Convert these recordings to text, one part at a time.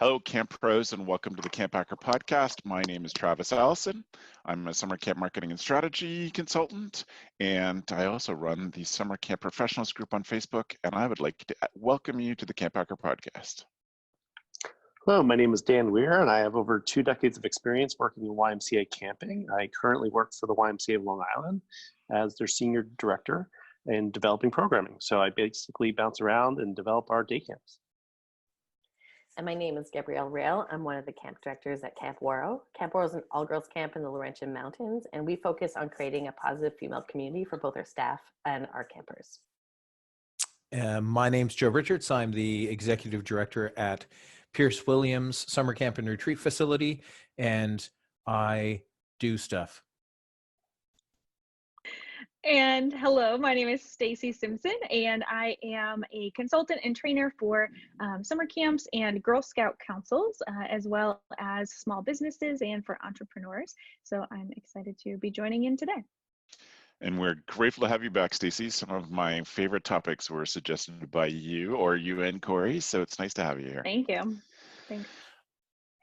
Hello, Camp Pros, and welcome to the CampHacker podcast. My name is Travis Allison. I'm a summer camp marketing and strategy consultant, and I also run the Summer Camp Professionals group on Facebook, and I would like to welcome you to the CampHacker podcast. Hello, my name is Dan Weir, and I have over 2 decades of experience working in YMCA camping. I currently work for the YMCA of Long Island as their senior director in developing programming. So I basically bounce around and develop our day camps. And my name is Gabrielle Rail. I'm one of the camp directors at Camp Waro. Camp Waro is an all-girls camp in the Laurentian Mountains, and we focus on creating a positive female community for both our staff and our campers. My name's Joe Richards. I'm the executive director at Pierce Williams Summer Camp and Retreat Facility, and I do stuff. And hello, my name is Stacy Simpson, and I am a consultant and trainer for summer camps and Girl Scout councils, as well as small businesses and for entrepreneurs. So I'm excited to be joining in today. And we're grateful to have you back, Stacy. Some of my favorite topics were suggested by you or you and Corey, so it's nice to have you here. Thank you. Thanks.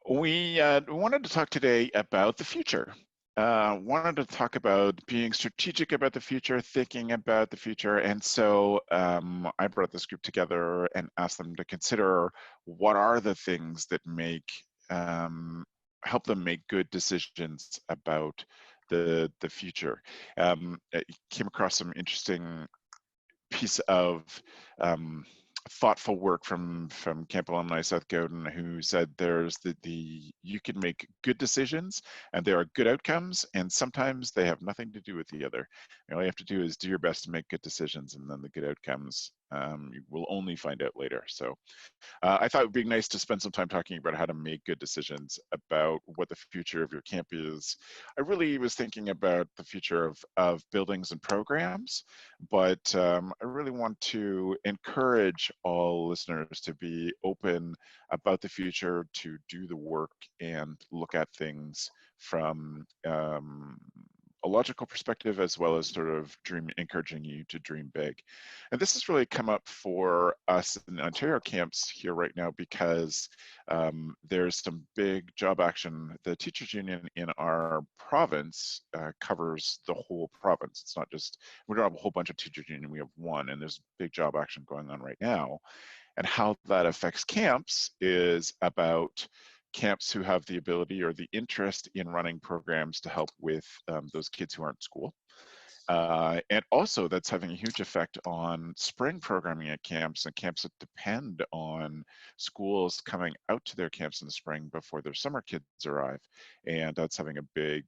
We wanted to talk today about the future. Wanted to talk about being strategic about the future, thinking about the future. And so I brought this group together and asked them to consider what are the things that help them make good decisions about the future. I came across some interesting piece of thoughtful work from Camp Alumni South Gowden, who said there's you can make good decisions and there are good outcomes, and sometimes they have nothing to do with the other. All you have to do is do your best to make good decisions, and then the good outcomes you will only find out later. So I thought it would be nice to spend some time talking about how to make good decisions about what the future of your camp is. I really was thinking about the future of buildings and programs, but I really want to encourage all listeners to be open about the future, to do the work and look at things from a logical perspective, as well as sort of encouraging you to dream big. And this has really come up for us in Ontario camps here right now because there's some big job action. The teachers union in our province covers the whole province. It's not just, we don't have a whole bunch of teachers union, we have one, and there's big job action going on right now. And how that affects camps is about camps who have the ability or the interest in running programs to help with those kids who aren't in school. And also that's having a huge effect on spring programming at camps and camps that depend on schools coming out to their camps in the spring before their summer kids arrive. And that's having a big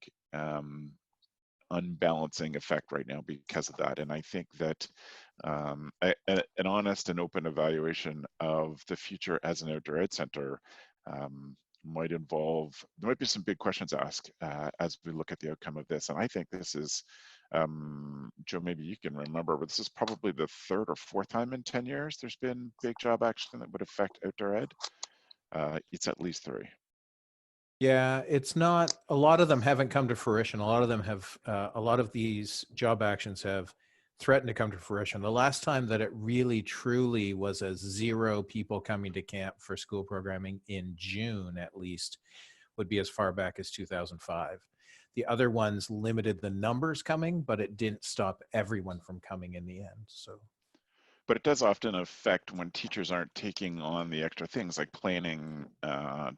unbalancing effect right now because of that. And I think that an honest and open evaluation of the future as an outdoor ed center might involve, there might be some big questions asked as we look at the outcome of this. And I think this is, Joe, maybe you can remember, but this is probably the 3rd or 4th time in 10 years there's been big job action that would affect outdoor ed. It's at least 3. Yeah, it's not, a lot of them haven't come to fruition. A lot of them have, a lot of these job actions have threatened to come to fruition. The last time that it really truly was a 0 people coming to camp for school programming in June, at least, would be as far back as 2005. The other ones limited the numbers coming, but it didn't stop everyone from coming in the end. So, but it does often affect when teachers aren't taking on the extra things like planning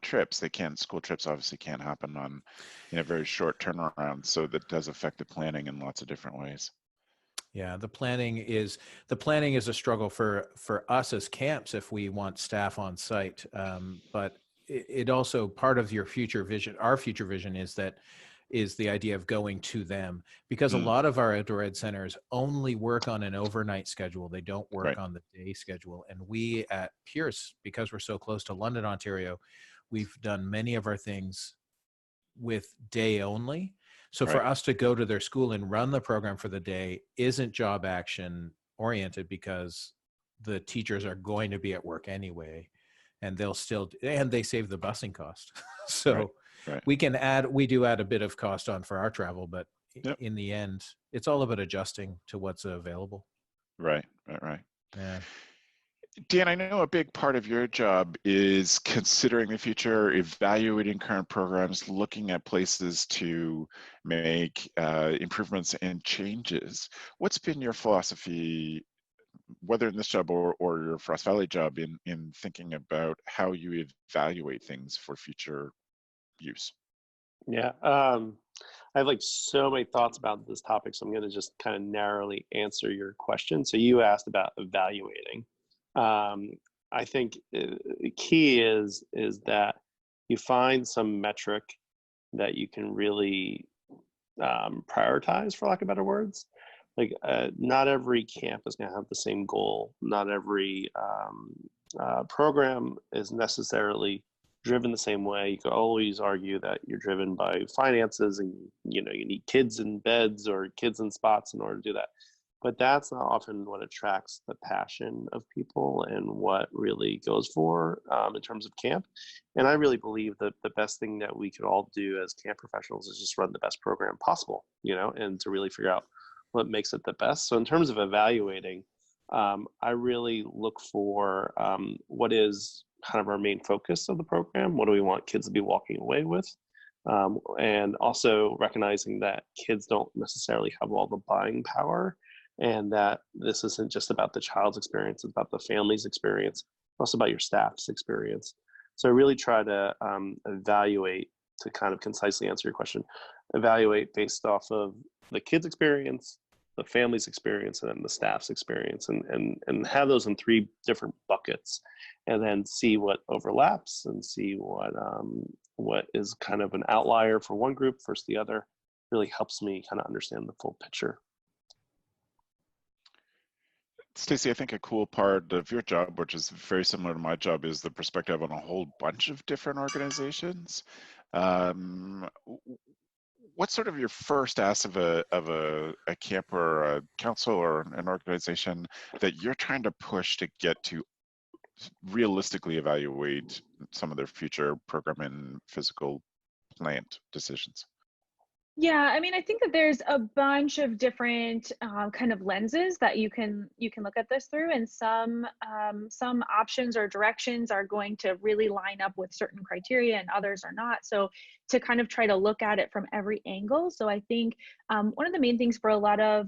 trips. School trips obviously can't happen in a very short turnaround. So that does affect the planning in lots of different ways. Yeah, the planning is a struggle for us as camps if we want staff on site. But it also, part of your future vision, our future vision is the idea of going to them, because a lot of our outdoor ed centers only work on an overnight schedule. They don't work on the day schedule. And we at Pierce, because we're so close to London, Ontario, we've done many of our things with day only. So for us to go to their school and run the program for the day isn't job action oriented, because the teachers are going to be at work anyway, and they save the busing cost. So we do add a bit of cost on for our travel, but in the end, it's all about adjusting to what's available. Right. Yeah. Dan, I know a big part of your job is considering the future, evaluating current programs, looking at places to make improvements and changes. What's been your philosophy, whether in this job or your Frost Valley job, in thinking about how you evaluate things for future use? Yeah, I have like so many thoughts about this topic, so I'm going to just kind of narrowly answer your question. So you asked about evaluating. I think the key is that you find some metric that you can really prioritize, for lack of better words. Like not every camp is going to have the same goal. Not every program is necessarily driven the same way. You could always argue that you're driven by finances and you need kids in beds or kids in spots in order to do that. But that's not often what attracts the passion of people and what really goes for in terms of camp. And I really believe that the best thing that we could all do as camp professionals is just run the best program possible, and to really figure out what makes it the best. So in terms of evaluating, I really look for what is kind of our main focus of the program. What do we want kids to be walking away with? And also recognizing that kids don't necessarily have all the buying power, and that this isn't just about the child's experience, it's about the family's experience, also about your staff's experience. So I really try to evaluate, to kind of concisely answer your question, evaluate based off of the kid's experience, the family's experience, and then the staff's experience, and have those in 3 different buckets, and then see what overlaps and see what is kind of an outlier for one group versus the other. Really helps me kind of understand the full picture. Stacy, I think a cool part of your job, which is very similar to my job, is the perspective on a whole bunch of different organizations. What's sort of your first ask of a camp or a council or an organization that you're trying to push to get to realistically evaluate some of their future program and physical plant decisions? Yeah, I mean, I think that there's a bunch of different kind of lenses that you can look at this through, and some options or directions are going to really line up with certain criteria, and others are not. So to kind of try to look at it from every angle. So I think one of the main things for a lot of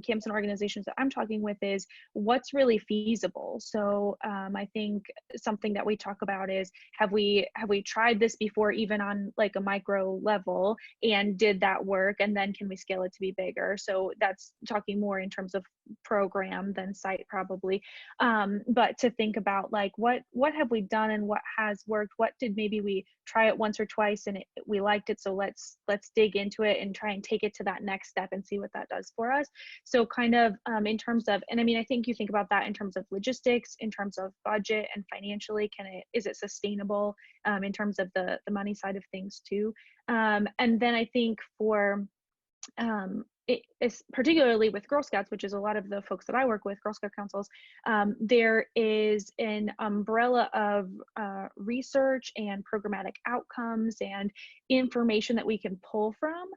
camps and organizations that I'm talking with is what's really feasible. So I think something that we talk about is, have we tried this before, even on like a micro level, and did that work, and then can we scale it to be bigger? So that's talking more in terms of program than site probably, but to think about like what have we done and what has worked, what did maybe we try it once or twice and we liked it, so let's dig into it and try and take it to that next step and see what that does for us. So kind of in terms of, and I mean, I think you think about that in terms of logistics, in terms of budget and financially, is it sustainable in terms of the money side of things too. And then I think for it's particularly with Girl Scouts, which is a lot of the folks that I work with, Girl Scout councils, there is an umbrella of research and programmatic outcomes and information that we can pull from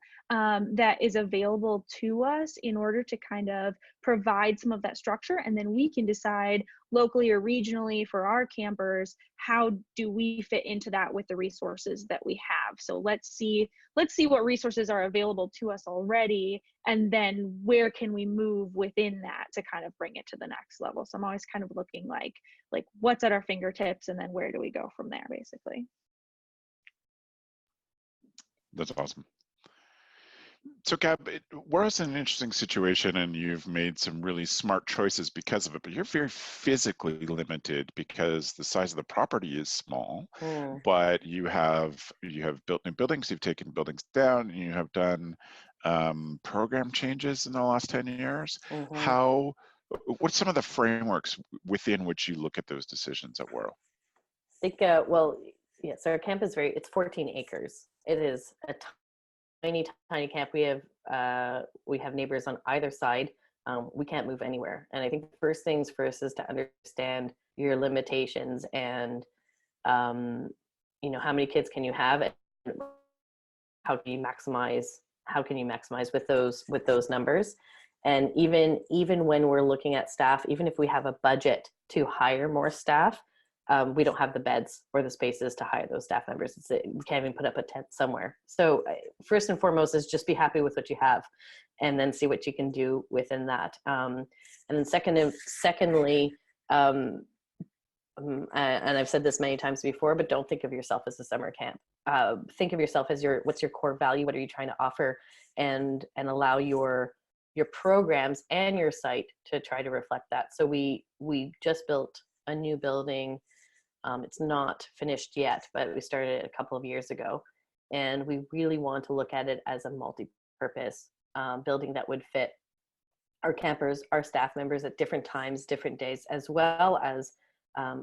that is available to us in order to kind of provide some of that structure. And then we can decide locally or regionally for our campers, how do we fit into that with the resources that we have? So let's see what resources are available to us already, and then where can we move within that to kind of bring it to the next level. So I'm always kind of looking like what's at our fingertips, and then where do we go from there, basically. That's awesome. So Gab, we're in an interesting situation, and you've made some really smart choices because of it, but you're very physically limited because the size of the property is small, but you have built new buildings, you've taken buildings down, and you have done program changes in the last 10 years. What's some of the frameworks within which you look at those decisions at Waro? I think, well, yeah, so our camp is it's 14 acres. It is a tiny camp. We have neighbors on either side. We can't move anywhere. And I think the first things first is to understand your limitations and, how many kids can you have, and how can you maximize with those numbers. And even when we're looking at staff, even if we have a budget to hire more staff, we don't have the beds or the spaces to hire those staff members. We can't even put up a tent somewhere. So first and foremost is just be happy with what you have, and then see what you can do within that. And then secondly, and I've said this many times before, but don't think of yourself as a summer camp. Think of yourself as what's your core value? What are you trying to offer? And allow your programs and your site to try to reflect that. So we just built a new building. It's not finished yet, but we started it a couple of years ago. And we really want to look at it as a multi-purpose building that would fit our campers, our staff members at different times, different days, as well as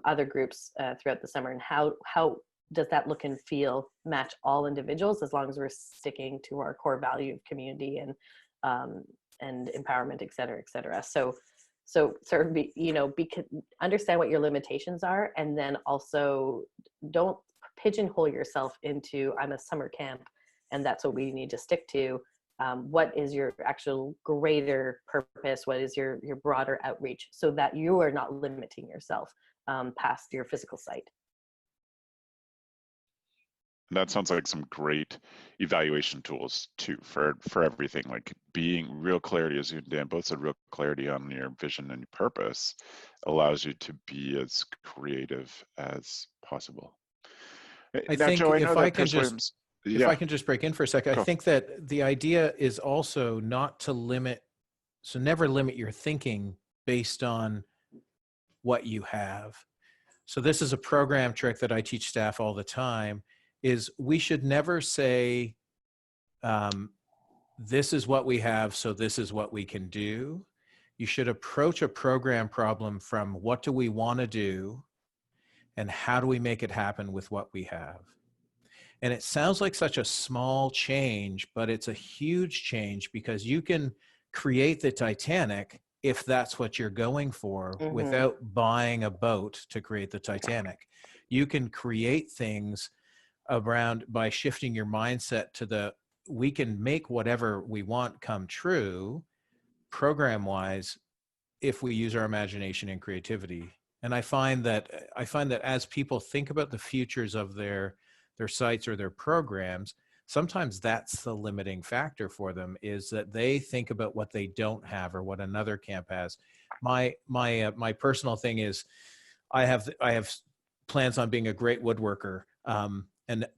other groups throughout the summer. And how does that look and feel match all individuals, as long as we're sticking to our core value of community and empowerment, et cetera, et cetera. So sort of understand what your limitations are, and then also don't pigeonhole yourself into, I'm a summer camp and that's what we need to stick to. What is your actual greater purpose? What is your broader outreach, so that you are not limiting yourself past your physical site? That sounds like some great evaluation tools too for everything, like being real clarity, as you and Dan both said, real clarity on your vision and your purpose allows you to be as creative as possible. I now, think Joe, if I can just break in for a second, Go. I think that the idea is also not to limit, so never limit your thinking based on what you have. So this is a program trick that I teach staff all the time, is we should never say, this is what we have, so this is what we can do. You should approach a program problem from what do we want to do and how do we make it happen with what we have. And it sounds like such a small change, but it's a huge change, because you can create the Titanic if that's what you're going for, without buying a boat to create the Titanic. You can create things around by shifting your mindset to we can make whatever we want come true program wise if we use our imagination and creativity. And I find that as people think about the futures of their sites or their programs, sometimes that's the limiting factor for them, is that they think about what they don't have or what another camp has. My personal thing is I have plans on being a great woodworker.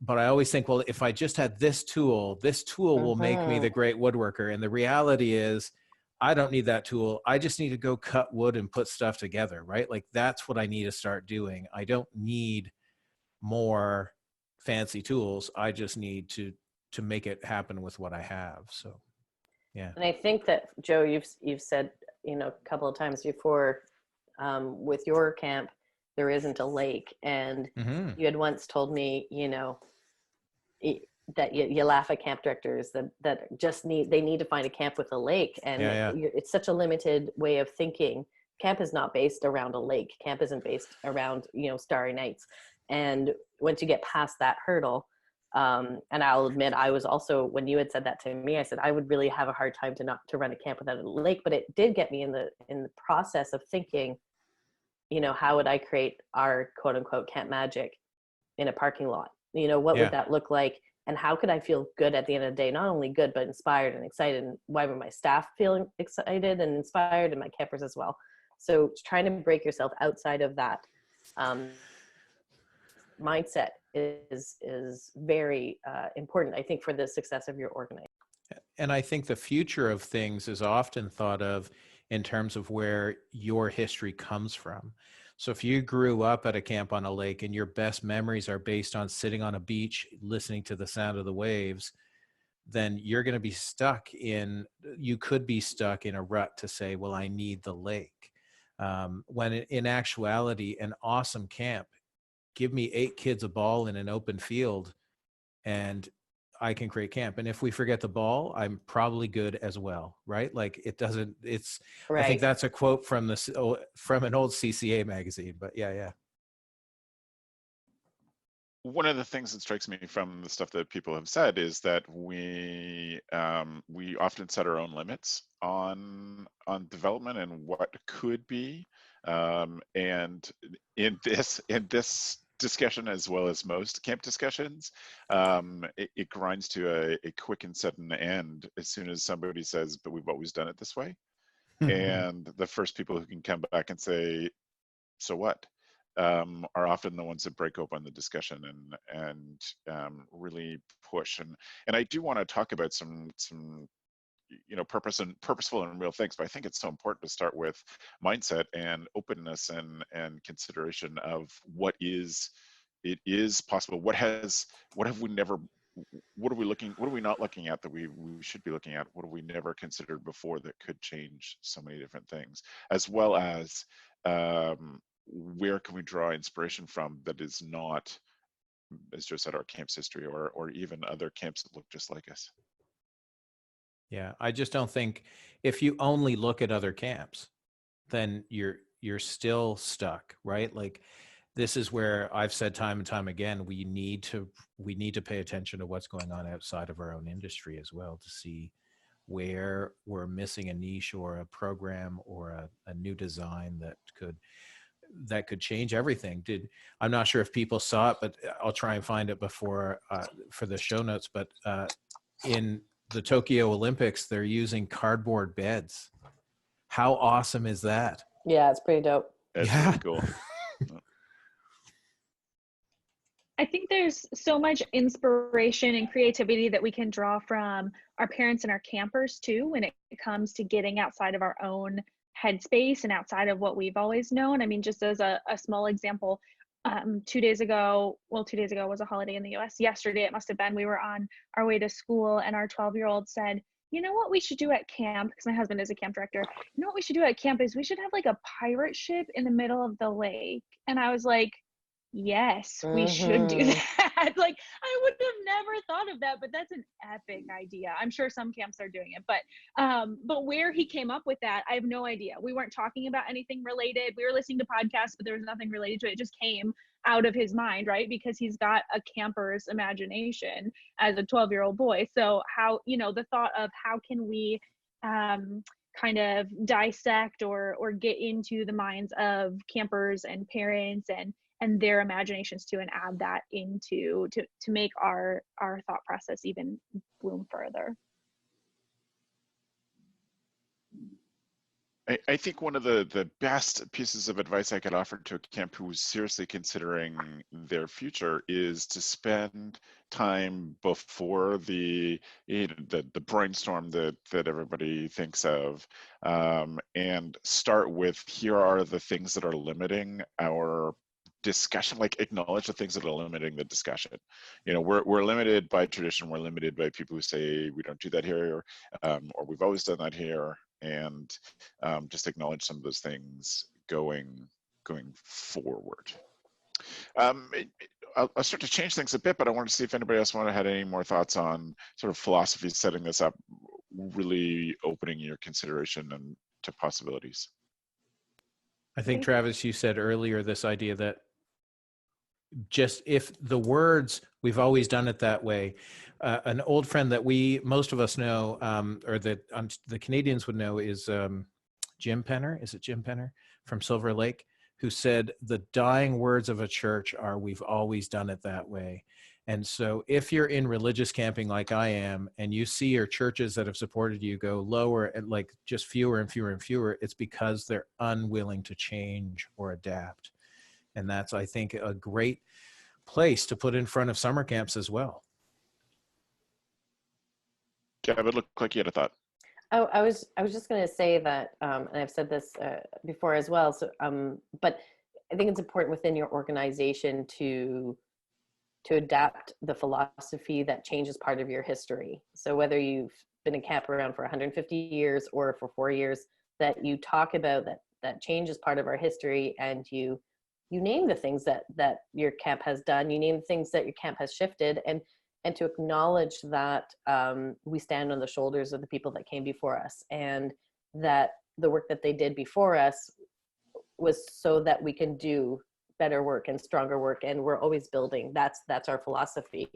But I always think, well, if I just had this tool will make me the great woodworker. And the reality is I don't need that tool. I just need to go cut wood and put stuff together, right? Like that's what I need to start doing. I don't need more fancy tools. I just need to make it happen with what I have. So, yeah. And I think that, Joe, you've said, a couple of times before, with your camp, there isn't a lake. And you had once told me, that you laugh at camp directors that just need to find a camp with a lake. And it's such a limited way of thinking. Camp is not based around a lake. Camp isn't based around, starry nights. And once you get past that hurdle, and I'll admit, I was also, when you had said that to me, I said, I would really have a hard time to run a camp without a lake, but it did get me in the process of thinking, how would I create our quote unquote camp magic in a parking lot? What would that look like? And how could I feel good at the end of the day? Not only good, but inspired and excited. And why would my staff feel excited and inspired, and my campers as well? So trying to break yourself outside of that mindset is very important, I think, for the success of your organization. And I think the future of things is often thought of in terms of where your history comes from. So if you grew up at a camp on a lake and your best memories are based on sitting on a beach, listening to the sound of the waves, then you're going to be you could be stuck in a rut to say, well, I need the lake. When in actuality, an awesome camp, give me 8 kids a ball in an open field and I can create camp. And if we forget the ball, I'm probably good as well, right? Like right. I think that's a quote from an old CCA magazine, but yeah. one of the things that strikes me from the stuff that people have said is that we often set our own limits on development and what could be, and in this discussion, as well as most camp discussions, it grinds to a quick and sudden end as soon as somebody says, "But we've always done it this way," and the first people who can come back and say, "So what?" Are often the ones that break open the discussion and really push. And I do want to talk about some purposeful and real things, but I think it's so important to start with mindset and openness and consideration of what is possible. What have we never, what are we not looking at that we should be looking at? What have we never considered before that could change so many different things, as well as where can we draw inspiration from that is not, as Joe said, our camp's history or even other camps that look just like us. Yeah, I just don't think if you only look at other camps, then you're still stuck, right? Like, this is where I've said time and time again, we need to pay attention to what's going on outside of our own industry as well, to see where we're missing a niche or a program or a new design that could change everything. I'm not sure if people saw it, but I'll try and find it before for the show notes. But in the Tokyo Olympics, they're using cardboard beds. How awesome is that? Yeah, it's pretty dope. That's really cool. I think there's so much inspiration and creativity that we can draw from our parents and our campers too, when it comes to getting outside of our own headspace and outside of what we've always known. I mean, just as a small example, 2 days ago was a holiday in the US. Yesterday, it must have been, we were on our way to school and our 12-year-old said, "You know what we should do at camp?" Because my husband is a camp director. "You know what we should do at camp is we should have like a pirate ship in the middle of the lake." And I was like, yes, we should do that. Like, I would have never thought of that, but that's an epic idea. I'm sure some camps are doing it, but where he came up with that, I have no idea. We weren't talking about anything related. We were listening to podcasts, but there was nothing related to it. It just came out of his mind, right? Because he's got a camper's imagination as a 12-year-old boy. So how, the thought of how can we kind of dissect or get into the minds of campers and parents and their imaginations too, and add that into to make our thought process even bloom further. I think one of the best pieces of advice I could offer to a camp who's seriously considering their future is to spend time before the brainstorm that everybody thinks of, and start with, here are the things that are limiting our discussion. Like, acknowledge the things that are limiting the discussion. We're limited by tradition. We're limited by people who say we don't do that here, or we've always done that here, and just acknowledge some of those things going forward. I'll start to change things a bit, but I want to see if anybody else had any more thoughts on sort of philosophy setting this up, really opening your consideration and to possibilities. I think, Travis, you said earlier this idea that just if the words, we've always done it that way. An old friend that most of us know, or that the Canadians would know, is Jim Penner. Is it Jim Penner from Silver Lake? Who said the dying words of a church are, "We've always done it that way." And so if you're in religious camping like I am, and you see your churches that have supported you go lower and like just fewer and fewer and fewer, it's because they're unwilling to change or adapt. And that's, I think, a great place to put in front of summer camps as well. Yeah, it looked like you had a thought. Oh, I was just going to say that, and I've said this before as well. So, but I think it's important within your organization to adapt the philosophy that change is part of your history. So whether you've been a camp around for 150 years or for 4 years, that you talk about that change is part of our history, and you name the things that your camp has done, you name the things that your camp has shifted, and to acknowledge that we stand on the shoulders of the people that came before us, and that the work that they did before us was so that we can do better work and stronger work, and we're always building. That's our philosophy.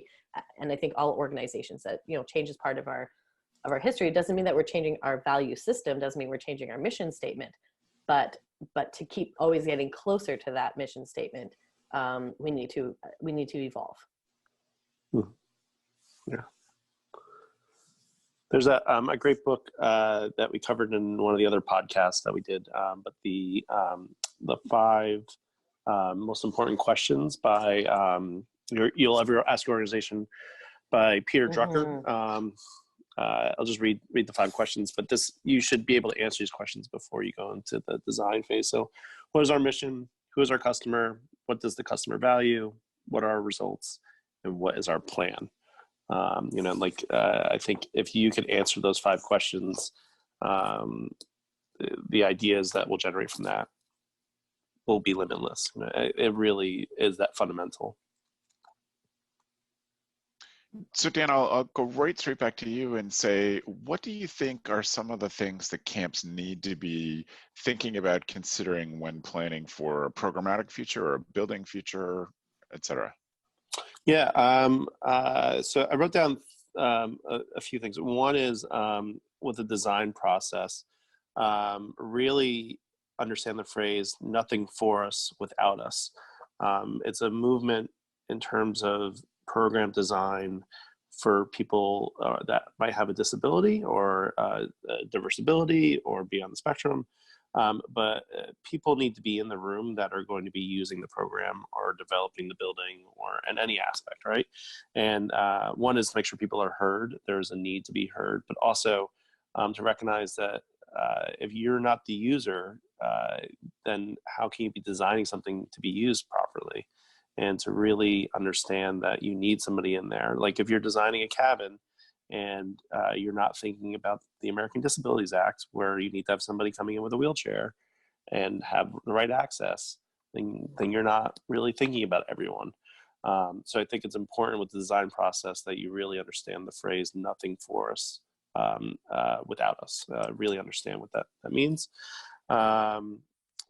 And I think all organizations that, change is part of our history. It doesn't mean that we're changing our value system, doesn't mean we're changing our mission statement, but to keep always getting closer to that mission statement, we need to evolve. Yeah. There's a great book that we covered in one of the other podcasts that we did, but the 5 most important questions by You'll Ever Ask Your Organization by Peter Drucker. I'll just read the 5 questions, but you should be able to answer these questions before you go into the design phase. So, what is our mission? Who is our customer? What does the customer value? What are our results? And what is our plan? I think if you can answer those 5 questions, the ideas that will generate from that will be limitless. It really is that fundamental. So Dan, I'll go right straight back to you and say, what do you think are some of the things that camps need to be thinking about considering when planning for a programmatic future or a building future, et cetera? Yeah, so I wrote down a few things. One is with the design process, really understand the phrase, nothing for us without us. It's a movement in terms of program design for people that might have a disability or a diverse ability or be on the spectrum. But people need to be in the room that are going to be using the program or developing the building or in any aspect, right? And one is to make sure people are heard. There's a need to be heard, but also to recognize that if you're not the user, then how can you be designing something to be used properly? And to really understand that you need somebody in there. Like if you're designing a cabin and you're not thinking about the American Disabilities Act, where you need to have somebody coming in with a wheelchair and have the right access, then you're not really thinking about everyone. So I think it's important with the design process that you really understand the phrase "nothing for us without us." Really understand what that means.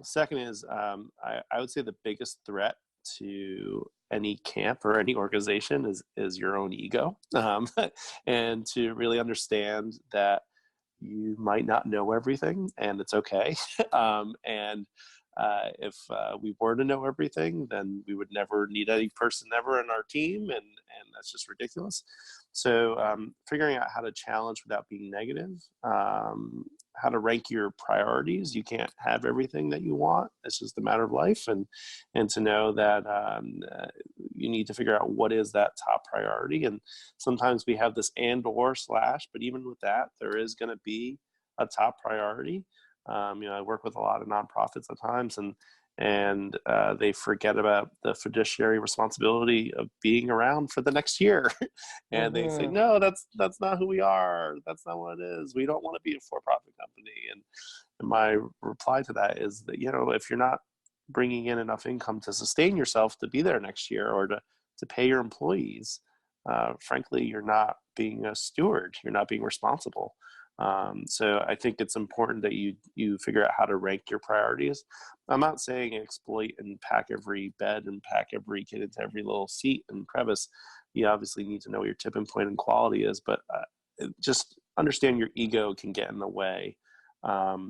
Second is, I would say the biggest threat to any camp or any organization is your own ego, and to really understand that you might not know everything, and it's okay. And if we were to know everything, then we would never need any person ever in our team, and that's just ridiculous. So figuring out how to challenge without being negative, how to rank your priorities. You can't have everything that you want. It's just a matter of life, and to know that you need to figure out what is that top priority. And sometimes we have this and or slash, but even with that, there is going to be a top priority. I work with a lot of nonprofits at times, and they forget about the fiduciary responsibility of being around for the next year. And they say, no, that's not who we are. That's not what it is. We don't want to be a for-profit company. And my reply to that is that, if you're not bringing in enough income to sustain yourself to be there next year or to pay your employees, frankly, you're not being a steward. You're not being responsible. So I think it's important that you figure out how to rank your priorities. I'm not saying exploit and pack every bed and pack every kid into every little seat and crevice. You obviously need to know what your tipping point and quality is, but just understand your ego can get in the way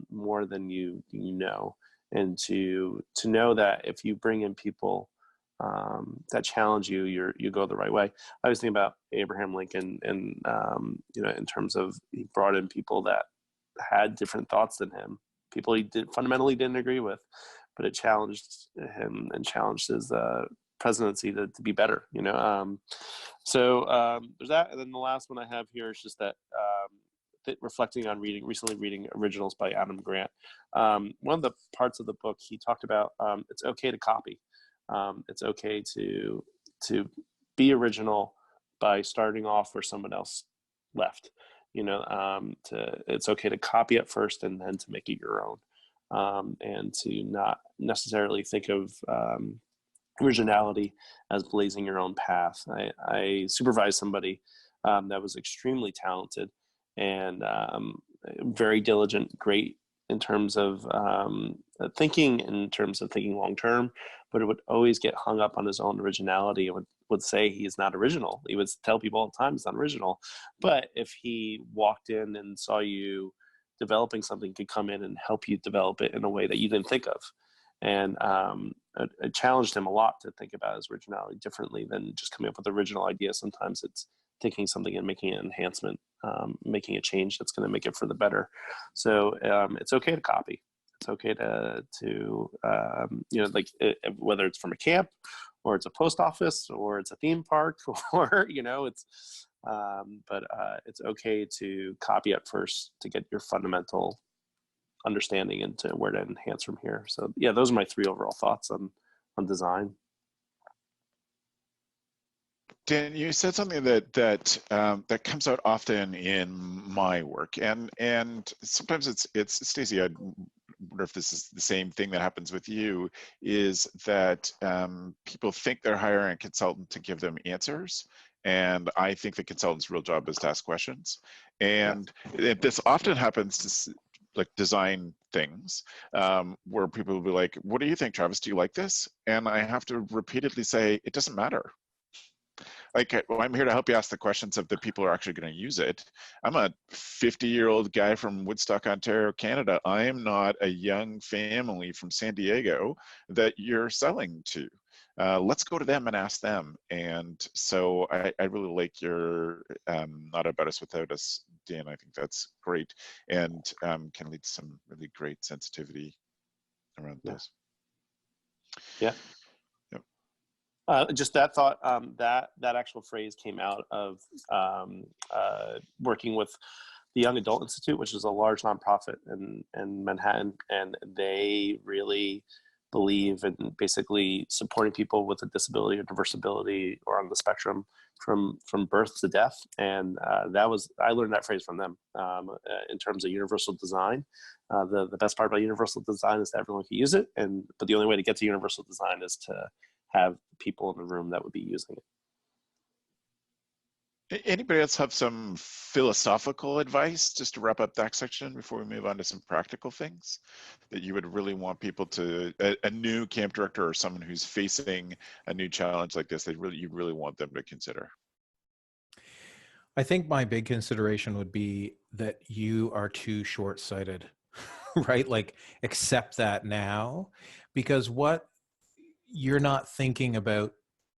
more than you know, and to know that if you bring in people that challenge you, you go the right way. I was thinking about Abraham Lincoln, and in terms of he brought in people that had different thoughts than him, people he fundamentally didn't agree with, but it challenged him and challenged his presidency to be better. So there's that, and then the last one I have here is just that. Reflecting on recently reading Originals by Adam Grant. One of the parts of the book he talked about, it's okay to copy. It's okay to be original by starting off where someone else left. It's okay to copy at first and then to make it your own, and to not necessarily think of originality as blazing your own path. I supervised somebody that was extremely talented and very diligent, great in terms of thinking, in terms of thinking long term, but it would always get hung up on his own originality. It would say he is not original. He would tell people all the time he's not original. But if he walked in and saw you developing something, could come in and help you develop it in a way that you didn't think of. And it challenged him a lot to think about his originality differently than just coming up with original ideas. Sometimes it's taking something and making an enhancement, making a change that's going to make it for the better. So it's okay to copy. It's okay to like whether it's from a camp or it's a post office or it's a theme park or, but it's okay to copy at first to get your fundamental understanding into where to enhance from here. So yeah, those are my 3 overall thoughts on design. Dan, you said something that comes out often in my work, and sometimes it's Stacy. I wonder if this is the same thing that happens with you. Is that people think they're hiring a consultant to give them answers, and I think the consultant's real job is to ask questions. And this often happens to like design things where people will be like, "What do you think, Travis? Do you like this?" And I have to repeatedly say, "It doesn't matter." Like, well, I'm here to help you ask the questions of the people who are actually going to use it. I'm a 50-year-old guy from Woodstock, Ontario, Canada. I am not a young family from San Diego that you're selling to. Let's go to them and ask them. And so I really like your not about us without us, Dan. I think that's great and can lead to some really great sensitivity around this. Yeah. Just that thought, that actual phrase came out of working with the Young Adult Institute, which is a large nonprofit in Manhattan, and they really believe in basically supporting people with a disability or diverse ability or on the spectrum from birth to death. And I learned that phrase from them in terms of universal design. The best part about universal design is that everyone can use it, but the only way to get to universal design is to have people in the room that would be using it. Anybody else have some philosophical advice just to wrap up that section before we move on to some practical things that you would really want people to, a new camp director or someone who's facing a new challenge like this, you really want them to consider? I think my big consideration would be that you are too short-sighted, right? Like, accept that now, because you're not thinking about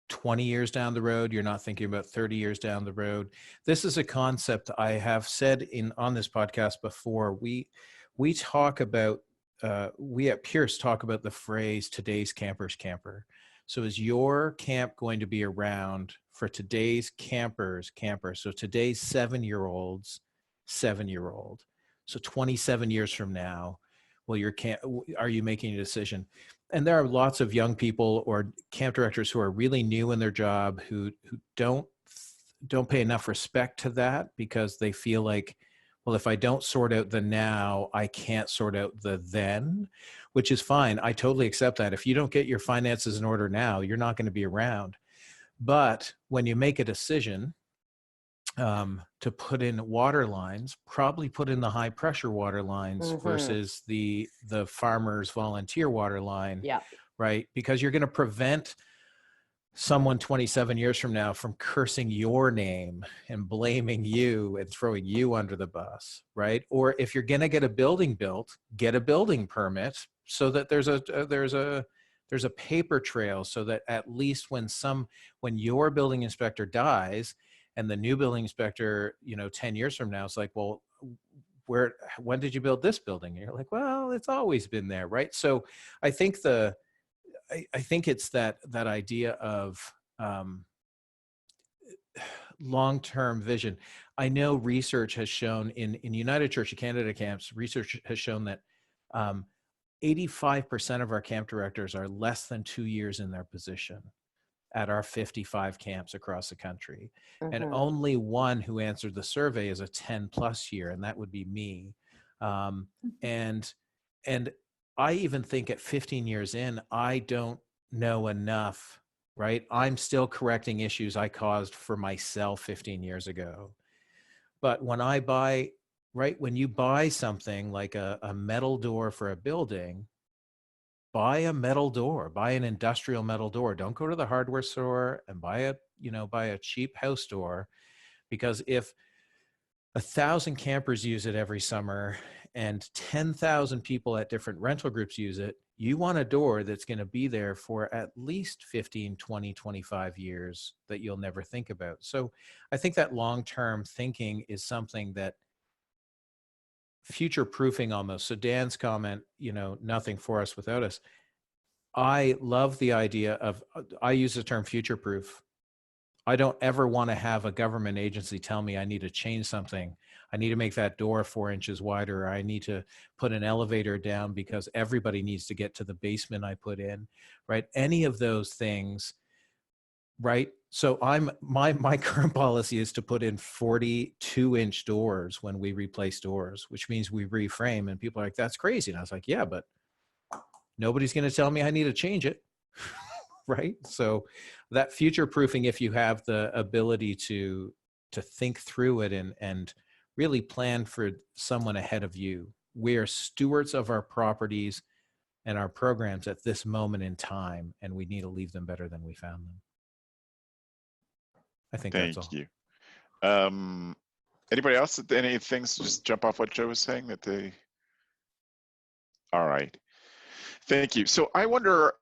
20 years down the road. You're not thinking about 30 years down the road. This is a concept I have said on this podcast before. We talk about, we at Pierce talk about the phrase, today's camper's camper. So is your camp going to be around for today's camper's camper? So today's 7-year-old's 7-year-old. So 27 years from now, are you making a decision? And there are lots of young people or camp directors who are really new in their job who don't pay enough respect to that, because they feel like, well, if I don't sort out the now, I can't sort out the then, which is fine. I totally accept that. If you don't get your finances in order now, you're not going to be around. But when you make a decision to put in water lines, probably put in the high pressure water lines versus the farmer's volunteer water line, right? Because you're going to prevent someone 27 years from now from cursing your name and blaming you and throwing you under the bus, right? Or if you're going to get a building built, get a building permit so that there's a paper trail, so that at least when your building inspector dies and the new building inspector, 10 years from now is like, well, when did you build this building? And you're like, well, it's always been there, right? So I think I think it's that idea of long-term vision. I know research has shown in United Church of Canada camps, research has shown that 85% of our camp directors are less than 2 years in their position at our 55 camps across the country. And only one who answered the survey is a 10+ year, and that would be me. And I even think at 15 years in, I don't know enough, right? I'm still correcting issues I caused for myself 15 years ago. But when I buy right? When you buy something like a metal door for a building, buy a metal door, buy an industrial metal door. Don't go to the hardware store and buy a cheap house door, because if 1,000 campers use it every summer and 10,000 people at different rental groups use it, you want a door that's going to be there for at least 15, 20, 25 years that you'll never think about. So I think that long-term thinking is something that future proofing almost. So Dan's comment, nothing for us without us. I love the idea of, I use the term future proof. I don't ever want to have a government agency tell me I need to change something. I need to make that door 4 inches wider. I need to put an elevator down because everybody needs to get to the basement I put in, right? Any of those things, right? So my current policy is to put in 42-inch doors when we replace doors, which means we reframe, and people are like, that's crazy. And I was like, yeah, but nobody's going to tell me I need to change it. Right? So that future proofing, if you have the ability to think through it and really plan for someone ahead of you. We are stewards of our properties and our programs at this moment in time, and we need to leave them better than we found them. I think that's all. Thank you. Anybody else? Any things just jump off what Joe was saying that they? All right. Thank you. So I wonder,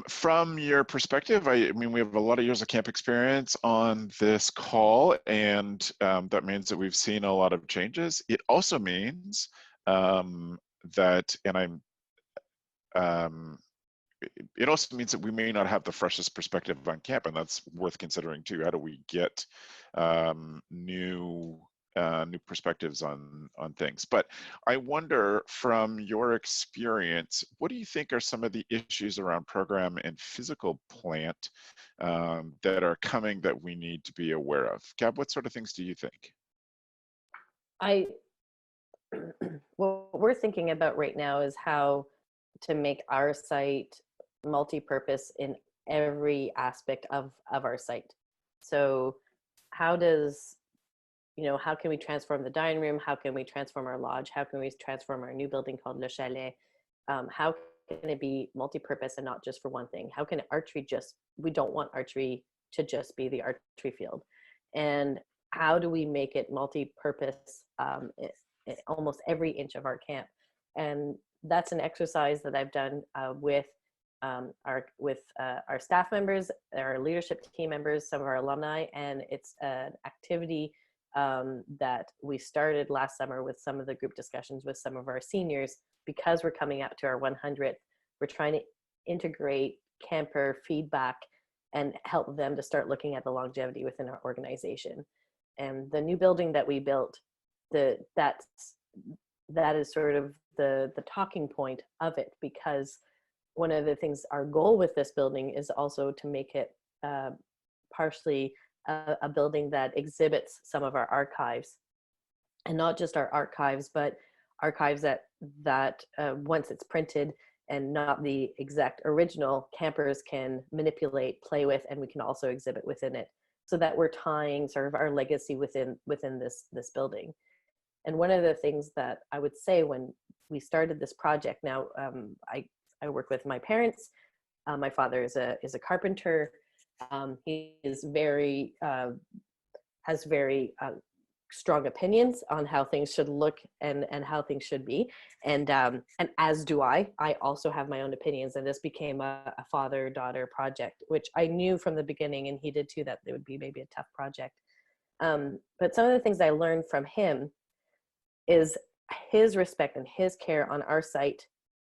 from your perspective, I mean, we have a lot of years of camp experience on this call, and that means that we've seen a lot of changes. It also means that, and it also means that we may not have the freshest perspective on camp, and that's worth considering too. How do we get new perspectives on things? But I wonder, from your experience, what do you think are some of the issues around program and physical plant that are coming that we need to be aware of? Gab, what sort of things do you think? What we're thinking about right now is how to make our site multi-purpose in every aspect of our site. So how does, how can we transform the dining room? How can we transform our lodge? How can we transform our new building called Le Chalet? How can it be multi-purpose and not just for one thing? How can archery we don't want archery to just be the archery field. And how do we make it multi-purpose almost every inch of our camp? And that's an exercise that I've done with our staff members, our leadership team members, some of our alumni, and it's an activity that we started last summer with some of the group discussions with some of our seniors. Because we're coming up to our 100th, we're trying to integrate camper feedback and help them to start looking at the longevity within our organization. And the new building that we built, that is sort of the talking point of it, because one of the things, our goal with this building is also to make it partially a building that exhibits some of our archives, and not just our archives, but archives that once it's printed and not the exact original, campers can manipulate, play with, and we can also exhibit within it, so that we're tying sort of our legacy within this building. And one of the things that I would say when we started this project, now I work with my parents. My father is a carpenter. He is has very strong opinions on how things should look and how things should be. And as do I. I also have my own opinions, and this became a father-daughter project, which I knew from the beginning, and he did too, that it would be maybe a tough project. But some of the things I learned from him is his respect and his care on our site,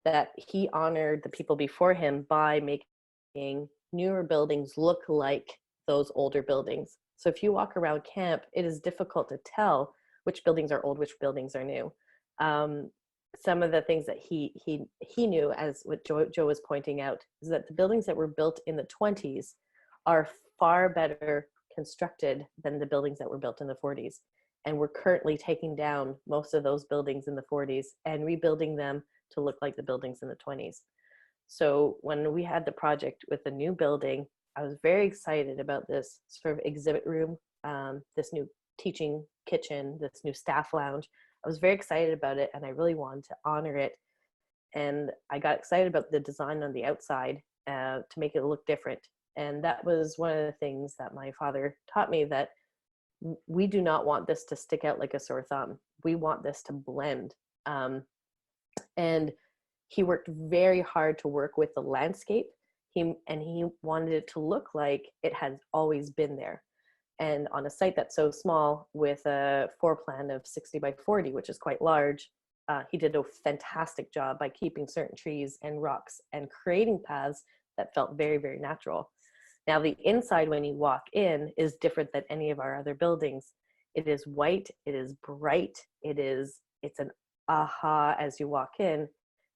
that he honored the people before him by making newer buildings look like those older buildings. So if you walk around camp, it is difficult to tell which buildings are old, which buildings are new. Some of the things that he knew, as what Joe was pointing out, is that the buildings that were built in the 20s are far better constructed than the buildings that were built in the 40s. And we're currently taking down most of those buildings in the 40s and rebuilding them to look like the buildings in the 20s. So when we had the project with the new building, I was very excited about this sort of exhibit room, this new teaching kitchen, this new staff lounge, I was very excited about it, and I really wanted to honor it. And I got excited about the design on the outside to make it look different. And that was one of the things that my father taught me, that we do not want this to stick out like a sore thumb. We want this to blend. And he worked very hard to work with the landscape. He wanted it to look like it has always been there. And on a site that's so small, with a floor plan of 60 by 40, which is quite large, he did a fantastic job by keeping certain trees and rocks and creating paths that felt very, very natural. Now, the inside, when you walk in, is different than any of our other buildings. It is white, it is bright, it's an aha as you walk in.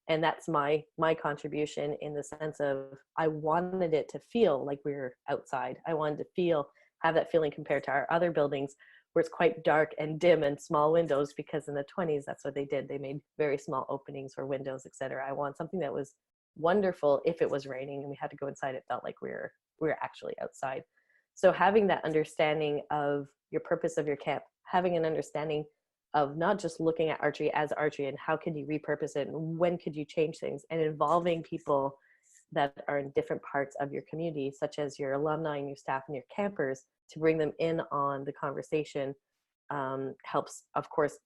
And that's my contribution, in the sense of, I wanted it to feel like we were outside. I wanted to have that feeling compared to our other buildings, where it's quite dark and dim and small windows, because in the 20s, that's what they did. They made very small openings for windows, etc. I want something that was wonderful if it was raining and we had to go inside. It felt like we were actually outside. So having that understanding of your purpose of your camp, having an understanding of not just looking at archery as archery and how could you repurpose it and when could you change things, and involving people that are in different parts of your community, such as your alumni and your staff and your campers, to bring them in on the conversation, helps. Of course,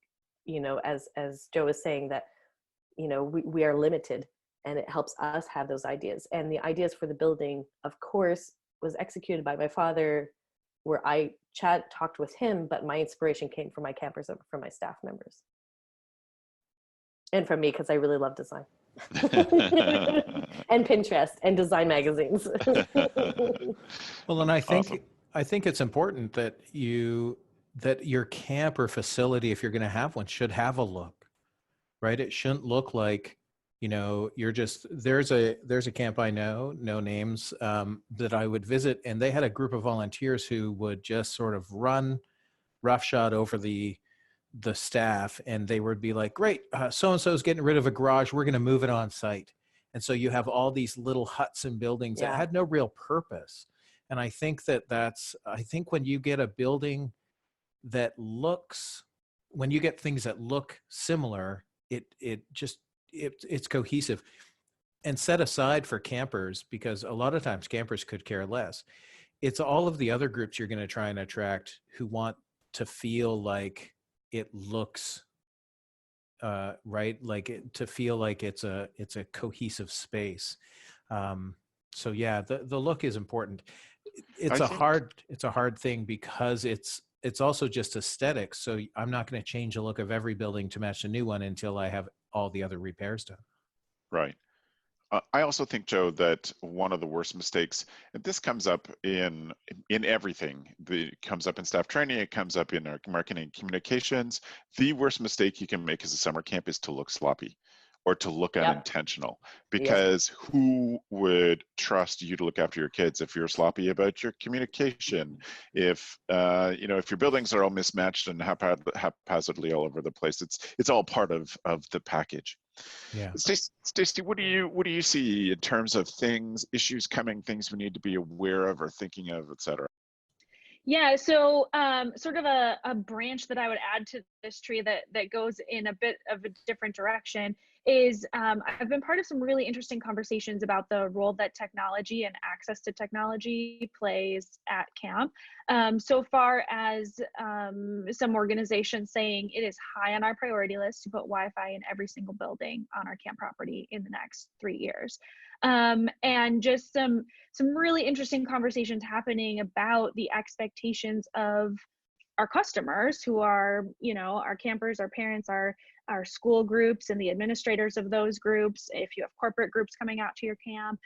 as Joe was saying, that we are limited, and it helps us have those ideas. And the ideas for the building, of course, was executed by my father, where I talked with him, but my inspiration came from my campers and from my staff members, and from me, because I really love design. And Pinterest and design magazines. Well, and I think Awesome. I think it's important that your camp or facility, if you're going to have one, should have a look, right? It shouldn't look like, you're just, there's a camp I know, no names, that I would visit, and they had a group of volunteers who would just sort of run roughshod over the staff, and they would be like, great, so-and-so's getting rid of a garage, we're going to move it on site. And so you have all these little huts and buildings that had no real purpose. And I think I think when you get a building that when you get things that look similar, it's cohesive. And set aside for campers, because a lot of times campers could care less. It's all of the other groups you're going to try and attract who want to feel like it looks right, to feel like it's a cohesive space. So yeah, the look is important. It's a hard thing, because it's also just aesthetics. So I'm not going to change the look of every building to match the new one until I have all the other repairs done. Right. I also think, Joe, that one of the worst mistakes, and this comes up in everything, it comes up in staff training, it comes up in our marketing communications. The worst mistake you can make as a summer camp is to look sloppy or to look unintentional, because who would trust you to look after your kids if you're sloppy about your communication, if if your buildings are all mismatched and haphazardly all over the place. It's all part of the package. Yeah. Stacy, what do you see in terms of issues coming, things we need to be aware of or thinking of, et cetera? Yeah, so sort of a branch that I would add to this tree that goes in a bit of a different direction is I've been part of some really interesting conversations about the role that technology and access to technology plays at camp. So far as some organizations saying it is high on our priority list to put Wi-Fi in every single building on our camp property in the next 3 years. And just some really interesting conversations happening about the expectations of our customers, who are, our campers, our parents, our school groups, and the administrators of those groups. If you have corporate groups coming out to your camp,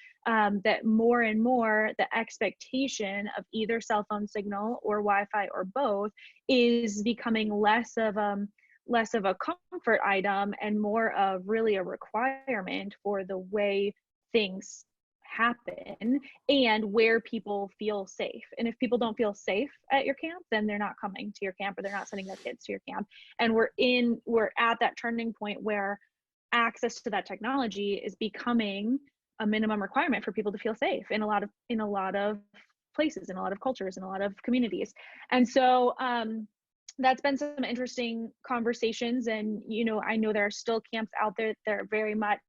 that more and more the expectation of either cell phone signal or Wi-Fi or both is becoming less of a comfort item and more of really a requirement for the way things happen and where people feel safe. And if people don't feel safe at your camp, then they're not coming to your camp, or they're not sending their kids to your camp. And we're at that turning point where access to that technology is becoming a minimum requirement for people to feel safe in a lot of places, in a lot of cultures, in a lot of communities. And so that's been some interesting conversations. And, you know, I know there are still camps out there that are very much,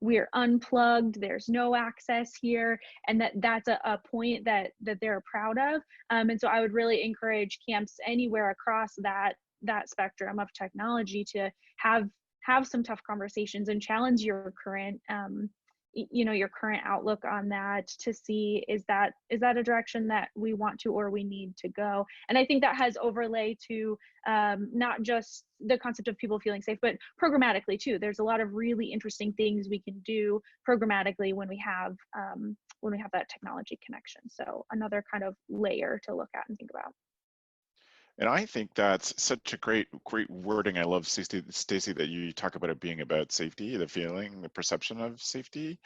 we're unplugged, there's no access here, and that's a point that they're proud of. And so I would really encourage camps anywhere across that spectrum of technology to have some tough conversations and challenge your current you know, your current outlook on that, to see is that a direction that we want to or we need to go. And I think that has overlay to not just the concept of people feeling safe, but programmatically too. There's a lot of really interesting things we can do programmatically when we have that technology connection. So another kind of layer to look at and think about. And I think that's such a great wording. I love, Stacy, that you talk about it being about safety, the feeling, the perception of safety,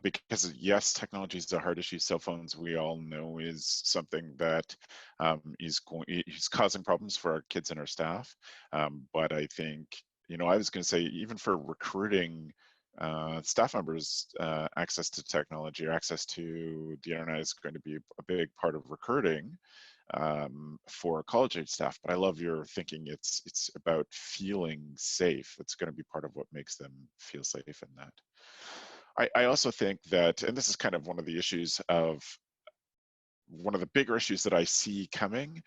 because yes, technology is a hard issue. Cell phones, we all know, is something that is causing problems for our kids and our staff. But I think, you know, I was going to say, even for recruiting staff members, access to technology or access to the internet is going to be a big part of recruiting for college age staff. But I love your thinking. It's about feeling safe. It's going to be part of what makes them feel safe in that. I also think that, and this is kind of one of the bigger issues that I see coming,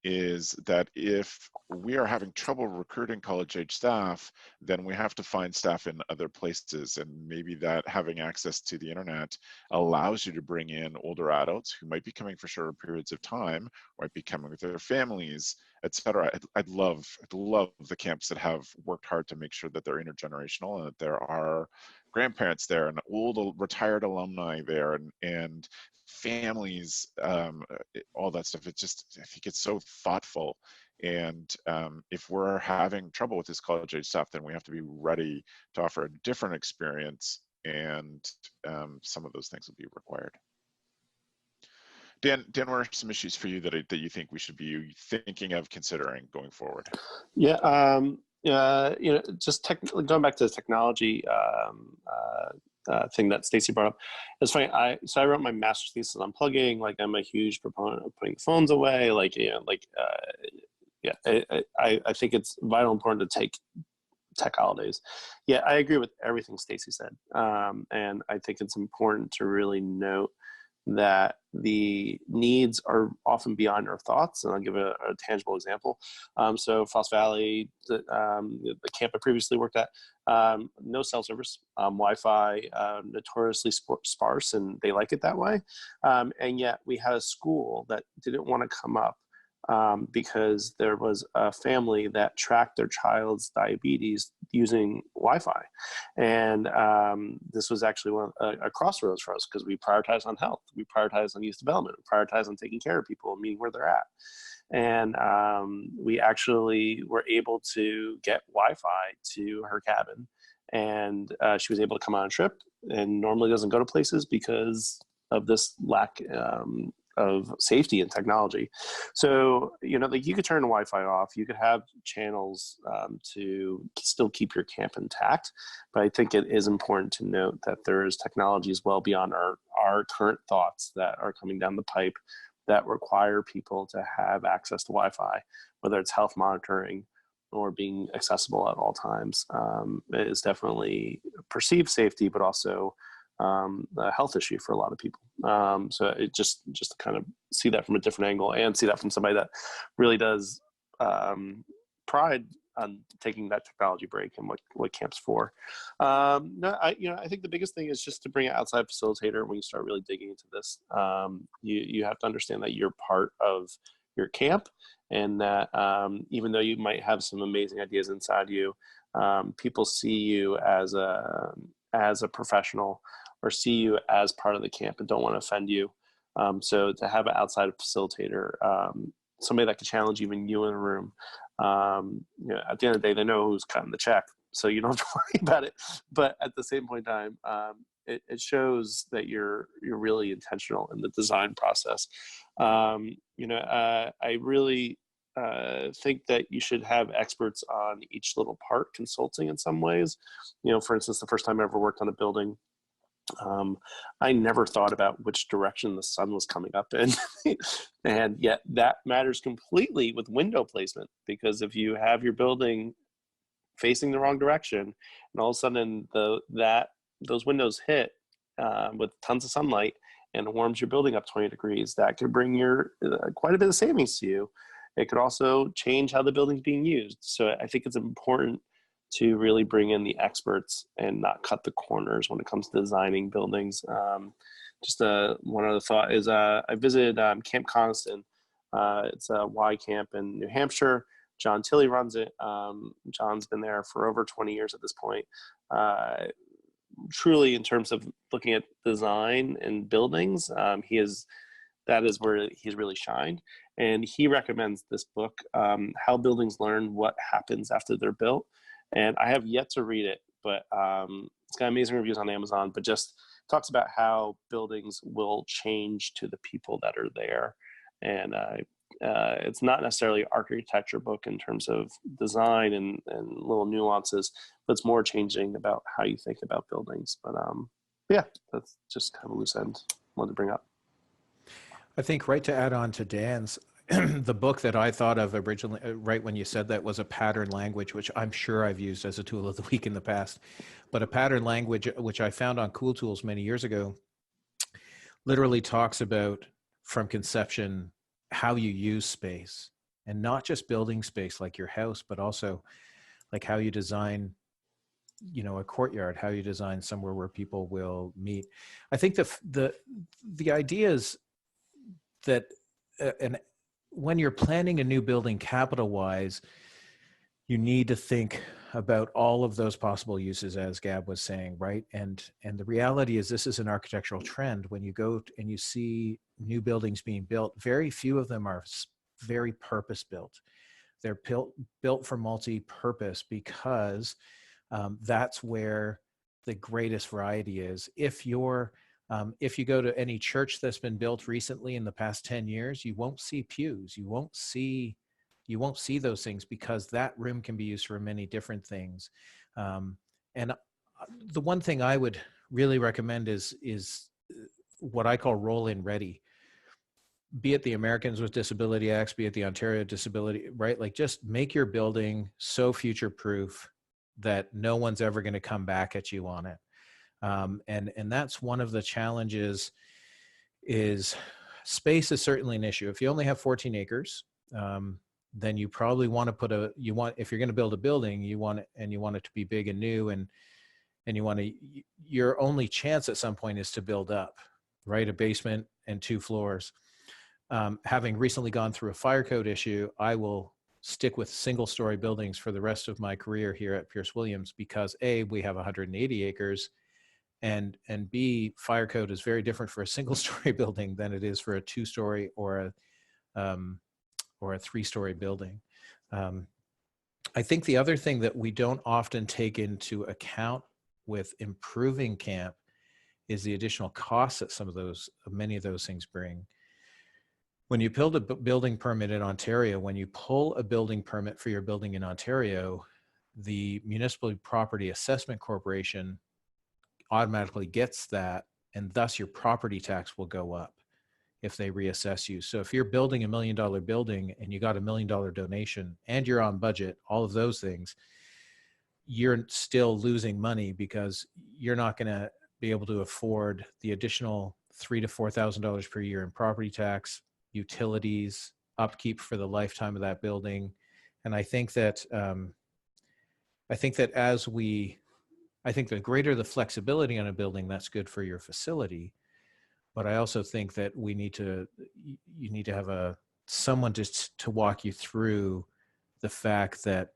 is that if we are having trouble recruiting college age staff, then we have to find staff in other places. And maybe that having access to the internet allows you to bring in older adults who might be coming for shorter periods of time, might be coming with their families, etc. I'd love the camps that have worked hard to make sure that they're intergenerational and that there are grandparents there and old retired alumni there and families, all that stuff. It's just, I think it's so thoughtful. And if we're having trouble with this college age stuff, then we have to be ready to offer a different experience, and some of those things will be required. Dan, what are some issues for you that you think we should be thinking of considering going forward? Yeah, you know, just going back to the technology thing that Stacy brought up. It's funny. So I wrote my master's thesis on plugging. Like, I'm a huge proponent of putting phones away. Like, you know, like, I think it's vital important to take tech holidays. Yeah, I agree with everything Stacy said. And I think it's important to really note that the needs are often beyond our thoughts. And I'll give a tangible example. So Frost Valley, the camp I previously worked at, no cell service, Wi-Fi, notoriously sparse, and they like it that way. And yet we had a school that didn't want to come up because there was a family that tracked their child's diabetes using Wi-Fi. And this was actually a crossroads for us, because we prioritize on health, we prioritize on youth development, we prioritize on taking care of people and meeting where they're at. And we actually were able to get Wi-Fi to her cabin. And she was able to come on a trip, and normally doesn't go to places because of this lack of safety and technology. So, you know, like, you could turn the Wi-Fi off, you could have channels to still keep your camp intact. But I think it is important to note that there is technologies well beyond our current thoughts that are coming down the pipe that require people to have access to Wi-Fi, whether it's health monitoring or being accessible at all times. It is definitely perceived safety, but also a health issue for a lot of people. So it just to kind of see that from a different angle, and see that from somebody that really does pride on taking that technology break and what camp's for. No, I think the biggest thing is just to bring an outside facilitator when you start really digging into this. You have to understand that you're part of your camp, and that even though you might have some amazing ideas inside you, people see you as a professional, or see you as part of the camp, and don't want to offend you. So to have an outside facilitator, somebody that can challenge even you in a room, you know, at the end of the day, they know who's cutting the check, so you don't have to worry about it. But at the same point in time, it shows that you're really intentional in the design process. You know, I really think that you should have experts on each little part consulting in some ways. You know, for instance, the first time I ever worked on a building, I never thought about which direction the sun was coming up in. And yet that matters completely with window placement, because if you have your building facing the wrong direction and all of a sudden those windows hit with tons of sunlight and it warms your building up 20 degrees, that could bring your quite a bit of savings to you. It could also change how the building's being used. So I think it's important to really bring in the experts and not cut the corners when it comes to designing buildings. Just one other thought is I visited Camp Coniston. It's a Y camp in New Hampshire. John Tilley runs it. John's been there for over 20 years at this point. Truly, in terms of looking at design and buildings, that is where he's really shined. And he recommends this book, How Buildings Learn What Happens After They're Built. And I have yet to read it, but it's got amazing reviews on Amazon, but just talks about how buildings will change to the people that are there. And it's not necessarily an architecture book in terms of design and little nuances, but it's more changing about how you think about buildings. But yeah, that's just kind of a loose end I wanted to bring up. I think right to add on to Dan's, the book that I thought of originally, right when you said that, was a pattern language, which I'm sure I've used as a tool of the week in the past. But a pattern language, which I found on Cool Tools many years ago, literally talks about from conception how you use space, and not just building space like your house, but also like how you design, a courtyard, how you design somewhere where people will meet. I think the idea is that when you're planning a new building capital wise, you need to think about all of those possible uses, as Gab was saying, right? And the reality is, this is an architectural trend. When you go and you see new buildings being built, very few of them are very purpose built. They're built for multi-purpose, because that's where the greatest variety is. If you go to any church that's been built recently in the past 10 years, you won't see pews. You won't see those things, because that room can be used for many different things. And the one thing I would really recommend is what I call roll-in ready. Be it the Americans with Disability Acts, be it the Ontario Disability, right? Like, just make your building so future-proof that no one's ever going to come back at you on it. And that's one of the challenges. Is space is certainly an issue. If you only have 14 acres, then you probably want to if you're going to build a building, you want it to be big and new, and your only chance at some point is to build up, right? A basement and 2 floors. Having recently gone through a fire code issue, I will stick with single-story buildings for the rest of my career here at Pierce Williams, because A, we have 180 acres, and B, fire code is very different for a single-story building than it is for a 2-story or a 3-story building. I think the other thing that we don't often take into account with improving camp is the additional costs that many of those things bring. When you build a building permit in Ontario, when you pull a building permit for your building in Ontario, the Municipal Property Assessment Corporation automatically gets that, and thus your property tax will go up if they reassess you. So if you're building $1 million building and you got $1 million donation and you're on budget, all of those things, you're still losing money, because you're not going to be able to afford the additional $3,000 to $4,000 per year in property tax, utilities, upkeep for the lifetime of that building. And I think that the greater the flexibility on a building, that's good for your facility. But I also think that you need to have someone just to walk you through the fact that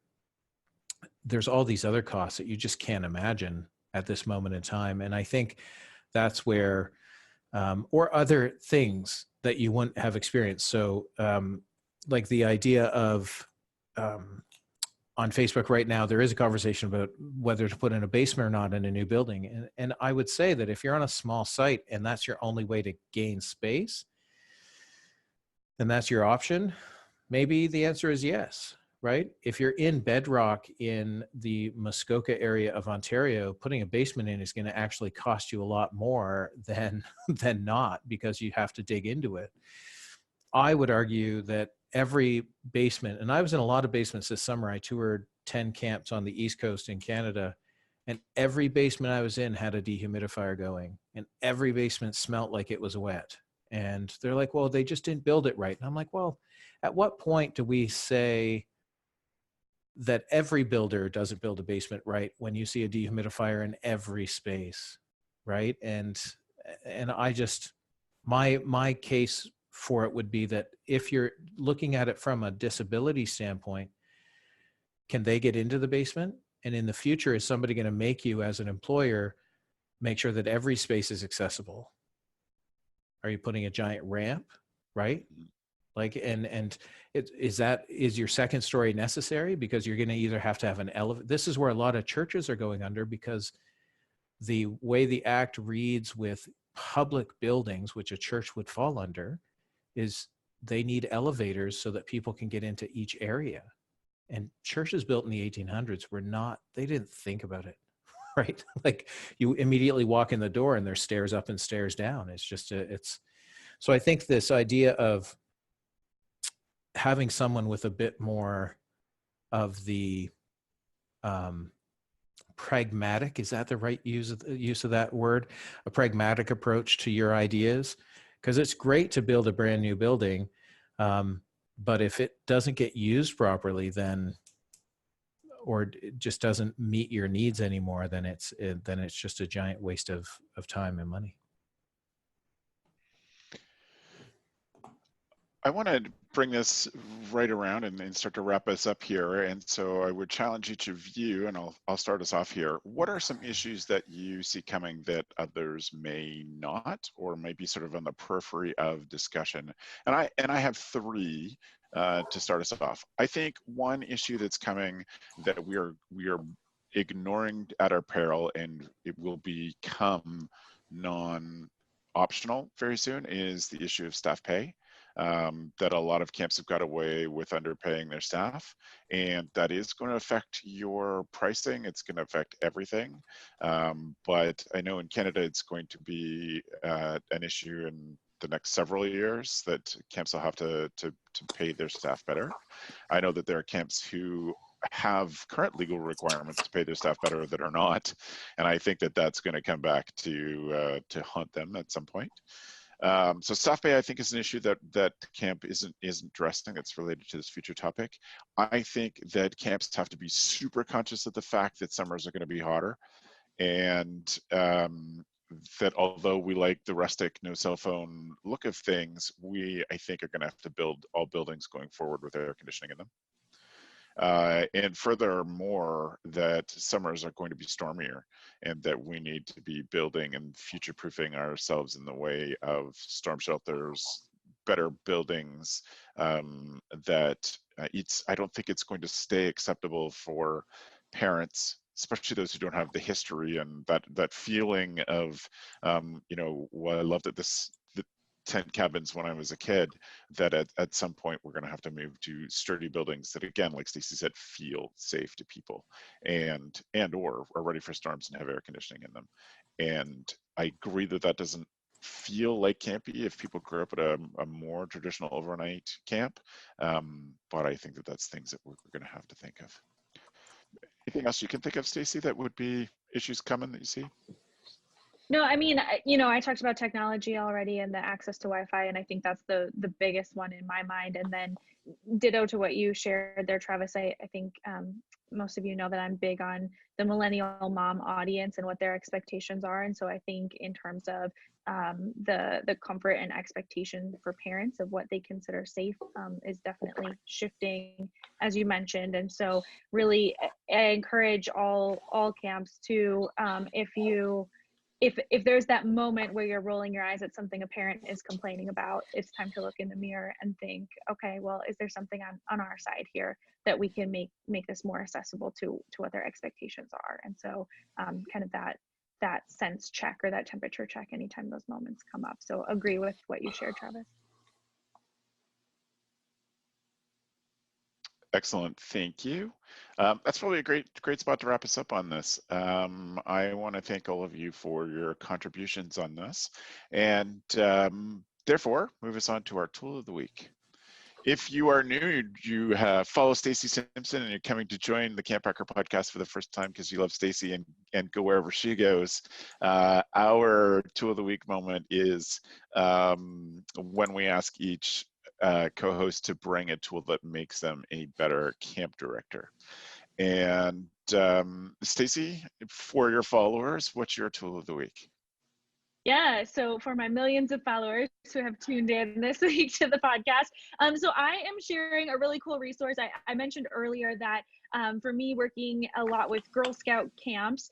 there's all these other costs that you just can't imagine at this moment in time. And I think that's where, or other things that you wouldn't have experienced. So like the idea of, on Facebook right now, there is a conversation about whether to put in a basement or not in a new building. And I would say that if you're on a small site and that's your only way to gain space, then that's your option. Maybe the answer is yes. right? If you're in bedrock in the Muskoka area of Ontario, putting a basement in is going to actually cost you a lot more than than not, because you have to dig into it. I would argue that every basement, and I was in a lot of basements this summer. I toured 10 camps on the East Coast in Canada, and every basement I was in had a dehumidifier going, and every basement smelt like it was wet. And they're like, well, they just didn't build it right. And I'm like, well, at what point do we say that every builder doesn't build a basement right when you see a dehumidifier in every space, right? And I just, my case for it would be that if you're looking at it from a disability standpoint, can they get into the basement? And in the future, is somebody going to make you, as an employer, make sure that every space is accessible? Are you putting a giant ramp, right? Like, and is your second story necessary? Because you're going to either have to have an elevator. This is where a lot of churches are going under, because the way the act reads with public buildings, which a church would fall under, is they need elevators so that people can get into each area. And churches built in the 1800s were not, they didn't think about it, right? Like, you immediately walk in the door and there's stairs up and stairs down. It's just, so I think this idea of having someone with a bit more of the pragmatic, is that the right use of that word? A pragmatic approach to your ideas, because it's great to build a brand new building, but if it doesn't get used properly, then, or it just doesn't meet your needs anymore, then it's just a giant waste of time and money. I want to bring this right around and start to wrap us up here. And so I would challenge each of you, and I'll start us off here. What are some issues that you see coming that others may not, or may be sort of on the periphery of discussion? And I have three to start us off. I think one issue that's coming that we are ignoring at our peril, and it will become non-optional very soon, is the issue of staff pay. That a lot of camps have got away with underpaying their staff, and that is going to affect your pricing. It's going to affect everything. But I know in Canada it's going to be an issue in the next several years that camps will have to pay their staff better. I know that there are camps who have current legal requirements to pay their staff better that are not, and I think that that's going to come back to haunt them at some point. So staff pay, I think, is an issue that camp isn't addressing. It's related to this future topic. I think that camps have to be super conscious of the fact that summers are going to be hotter, and that although we like the rustic, no cell phone look of things, I think are going to have to build all buildings going forward with air conditioning in them. And furthermore, that summers are going to be stormier, and that we need to be building and future-proofing ourselves in the way of storm shelters, better buildings, I don't think it's going to stay acceptable for parents, especially those who don't have the history and that feeling of, well, I loved it, the tent cabins when I was a kid, that at some point we're going to have to move to sturdy buildings that, again, like Stacy said, feel safe to people and or are ready for storms and have air conditioning in them. And I agree that doesn't feel like campy if people grew up at a more traditional overnight camp, but I think that's things that we're going to have to think of. Anything else you can think of, Stacy, that would be issues coming that you see? No, I mean, I talked about technology already and the access to Wi-Fi, and I think that's the biggest one in my mind. And then ditto to what you shared there, Travis. I think most of you know that I'm big on the millennial mom audience and what their expectations are. And so I think in terms of the comfort and expectation for parents of what they consider safe is definitely shifting, as you mentioned. And so really, I encourage all camps to, if there's that moment where you're rolling your eyes at something a parent is complaining about, it's time to look in the mirror and think, okay, well, is there something on our side here that we can make this more accessible to what their expectations are? And so kind of that sense check or that temperature check anytime those moments come up. So agree with what you shared, Travis. Excellent, thank you. That's probably a great spot to wrap us up on this. I want to thank all of you for your contributions on this, and therefore move us on to our tool of the week. If you are new, you follow Stacy Simpson and you're coming to join the CampHacker podcast for the first time because you love Stacy and go wherever she goes, our tool of the week moment is when we ask each co-host to bring a tool that makes them a better camp director. And Stacy, for your followers, what's your tool of the week? Yeah, so for my millions of followers who have tuned in this week to the podcast, so I am sharing a really cool resource. I mentioned earlier that for me, working a lot with Girl Scout camps,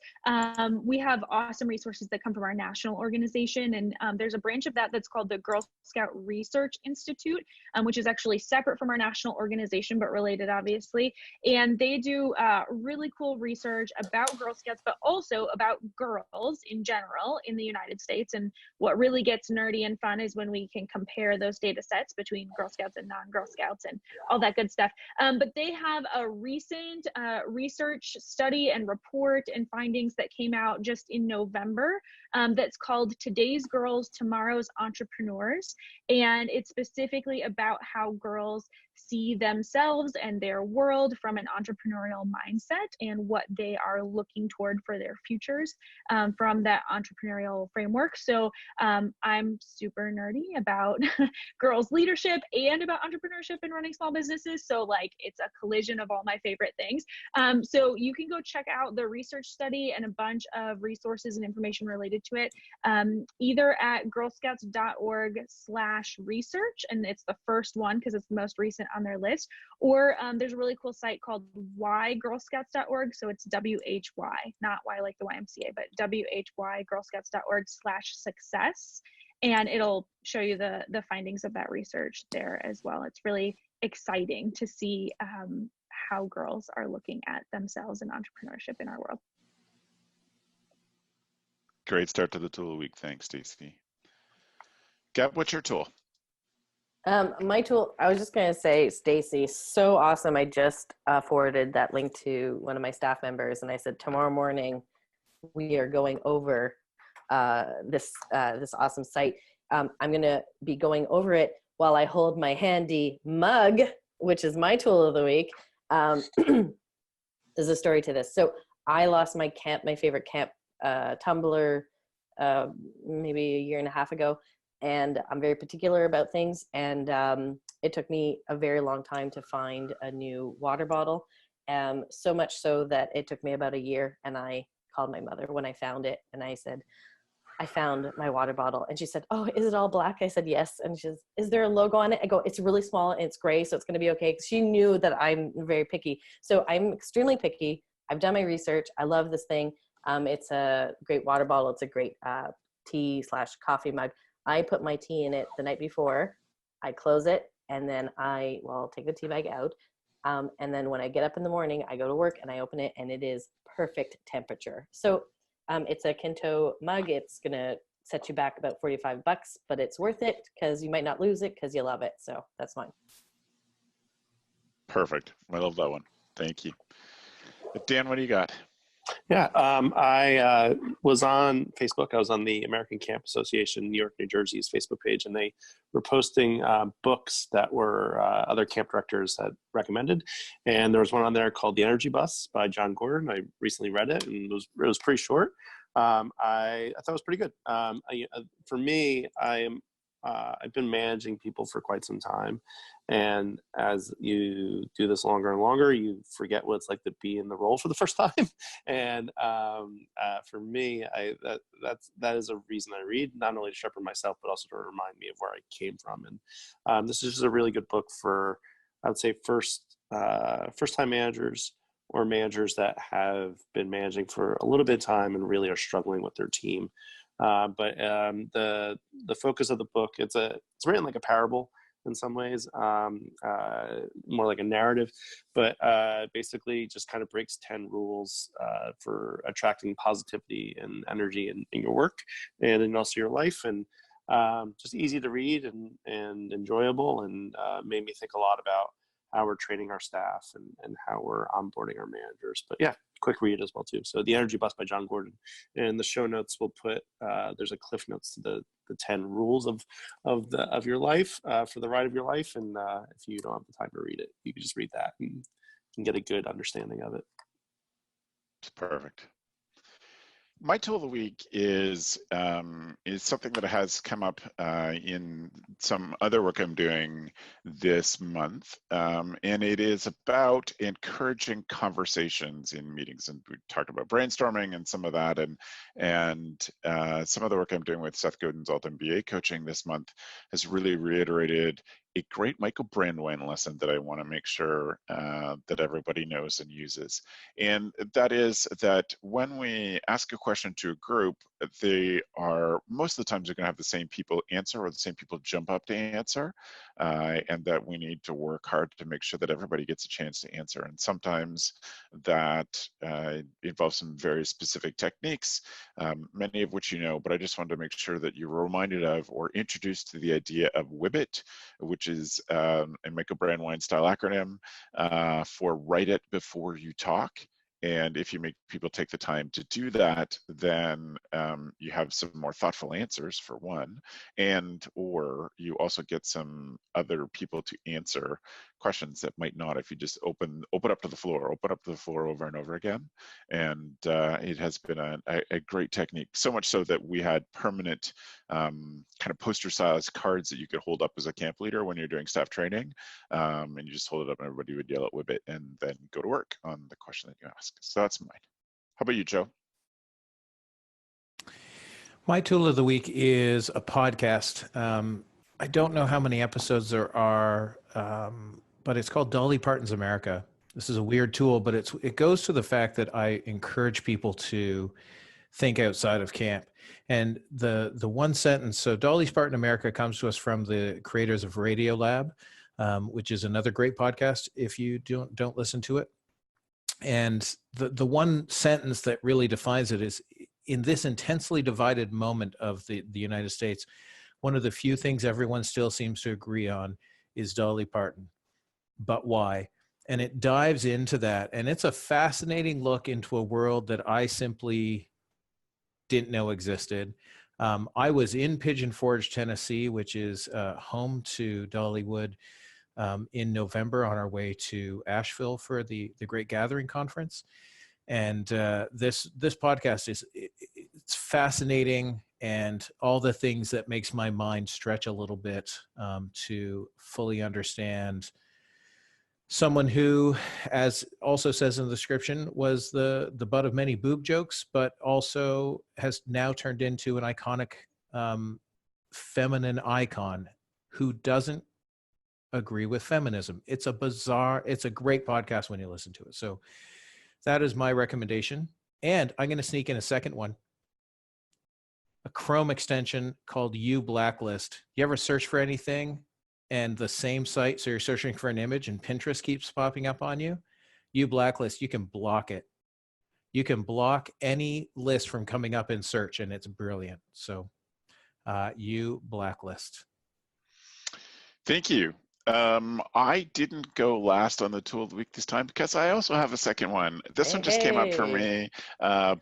we have awesome resources that come from our national organization, and there's a branch of that that's called the Girl Scout Research Institute, which is actually separate from our national organization, but related, obviously. And they do really cool research about Girl Scouts, but also about girls in general in the United States. And what really gets nerdy and fun is when we can compare those data sets between Girl Scouts and non-Girl Scouts and all that good stuff. But they have a recent research study and report and findings that came out just in November that's called Today's Girls, Tomorrow's Entrepreneurs. And it's specifically about how girls see themselves and their world from an entrepreneurial mindset and what they are looking toward for their futures from that entrepreneurial framework. So I'm super nerdy about girls leadership and about entrepreneurship and running small businesses. So like it's a collision of all my favorite things. So you can go check out the research study and a bunch of resources and information related to it, either at girlscouts.org/research, and it's the first one because it's the most recent on their list, or there's a really cool site called whygirlscouts.org. So it's WHY, not Y like the YMCA, but WHY girlscouts.org/success. And it'll show you the findings of that research there as well. It's really exciting to see how girls are looking at themselves and entrepreneurship in our world. Great start to the tool of the week. Thanks, Stacy. Gab, what's your tool? My tool, I was just going to say, Stacy, so awesome. I just forwarded that link to one of my staff members, and I said, tomorrow morning, we are going over this awesome site. I'm going to be going over it while I hold my handy mug, which is my tool of the week. There's a story to this. So I lost my favorite camp tumbler maybe a year and a half ago. And I'm very particular about things. And it took me a very long time to find a new water bottle. So much so that it took me about a year. And I called my mother when I found it. And I said, I found my water bottle. And she said, oh, is it all black? I said, yes. And she says, is there a logo on it? I go, it's really small and it's gray, so it's going to be okay. Because she knew that I'm very picky. So I'm extremely picky. I've done my research. I love this thing. It's a great water bottle. It's a great tea/coffee mug. I put my tea in it the night before. I close it, and then I'll take the tea bag out. And then when I get up in the morning, I go to work and I open it, and it is perfect temperature. So it's a Kento mug. It's going to set you back about $45, but it's worth it because you might not lose it because you love it. So that's mine. Perfect. I love that one. Thank you. Dan, what do you got? Yeah, I was on Facebook. I was on the American Camp Association, New York, New Jersey's Facebook page, and they were posting books that were other camp directors had recommended. And there was one on there called The Energy Bus by John Gordon. I recently read it, and it was pretty short. I thought it was pretty good. For me, I've been managing people for quite some time. And as you do this longer and longer, you forget what it's like to be in the role for the first time. And for me, that is a reason I read, not only to sharpen myself, but also to remind me of where I came from. And this is just a really good book for, I would say, first-time managers or managers that have been managing for a little bit of time and really are struggling with their team. But the focus of the book, it's written like a parable in some ways, more like a narrative, but basically just kind of breaks 10 rules for attracting positivity and energy in your work and in also your life, and just easy to read and enjoyable, and made me think a lot about how we're training our staff and how we're onboarding our managers. But yeah, quick read as well too. So The Energy Bus by John Gordon. And in the show notes, we'll put, there's a cliff notes to the 10 rules of your life, for the ride of your life. And if you don't have the time to read it, you can just read that and get a good understanding of it. It's perfect. My tool of the week is something that has come up in some other work I'm doing this month, and it is about encouraging conversations in meetings. And we talked about brainstorming and some of that, and some of the work I'm doing with Seth Godin's Alt MBA coaching this month has really reiterated a great Michael Brandwein lesson that I want to make sure that everybody knows and uses. And that is that when we ask a question to a group, they are, most of the times, they're going to have the same people answer or the same people jump up to answer, and that we need to work hard to make sure that everybody gets a chance to answer. And sometimes that involves some very specific techniques, many of which you know, but I just wanted to make sure that you were reminded of or introduced to the idea of WIBIT, which is a Michael Brandwein style acronym for write it before you talk. And if you make people take the time to do that, then you have some more thoughtful answers, for one, or you also get some other people to answer questions that might not if you just open up to the floor over and over again. And it has been a great technique, so much so that we had permanent kind of poster-sized cards that you could hold up as a camp leader when you're doing staff training, and you just hold it up and everybody would yell at WIBIT and then go to work on the question that you ask. So that's mine. How about you, Joe? My tool of the week is a podcast. I don't know how many episodes there are, but it's called Dolly Parton's America. This is a weird tool, but it goes to the fact that I encourage people to think outside of camp. And the one sentence, so Dolly Parton America comes to us from the creators of Radio Lab, which is another great podcast if you don't listen to it. And the one sentence that really defines it is, in this intensely divided moment of the United States, one of the few things everyone still seems to agree on is Dolly Parton. But why? And it dives into that. And it's a fascinating look into a world that I simply didn't know existed. I was in Pigeon Forge, Tennessee, which is home to Dollywood, in November on our way to Asheville for the Great Gathering Conference. And this podcast it's fascinating, and all the things that makes my mind stretch a little bit to fully understand someone who, as also says in the description, was the butt of many boob jokes, but also has now turned into an iconic feminine icon who doesn't agree with feminism. It's a great podcast when you listen to it. So that is my recommendation. And I'm going to sneak in a second one. A Chrome extension called U Blacklist. You ever search for anything and the same site, so you're searching for an image and Pinterest keeps popping up on you? U Blacklist, you can block it. You can block any list from coming up in search, and it's brilliant. So U Blacklist. Thank you. I didn't go last on the tool of the week this time because I also have a second one. This one just came up for me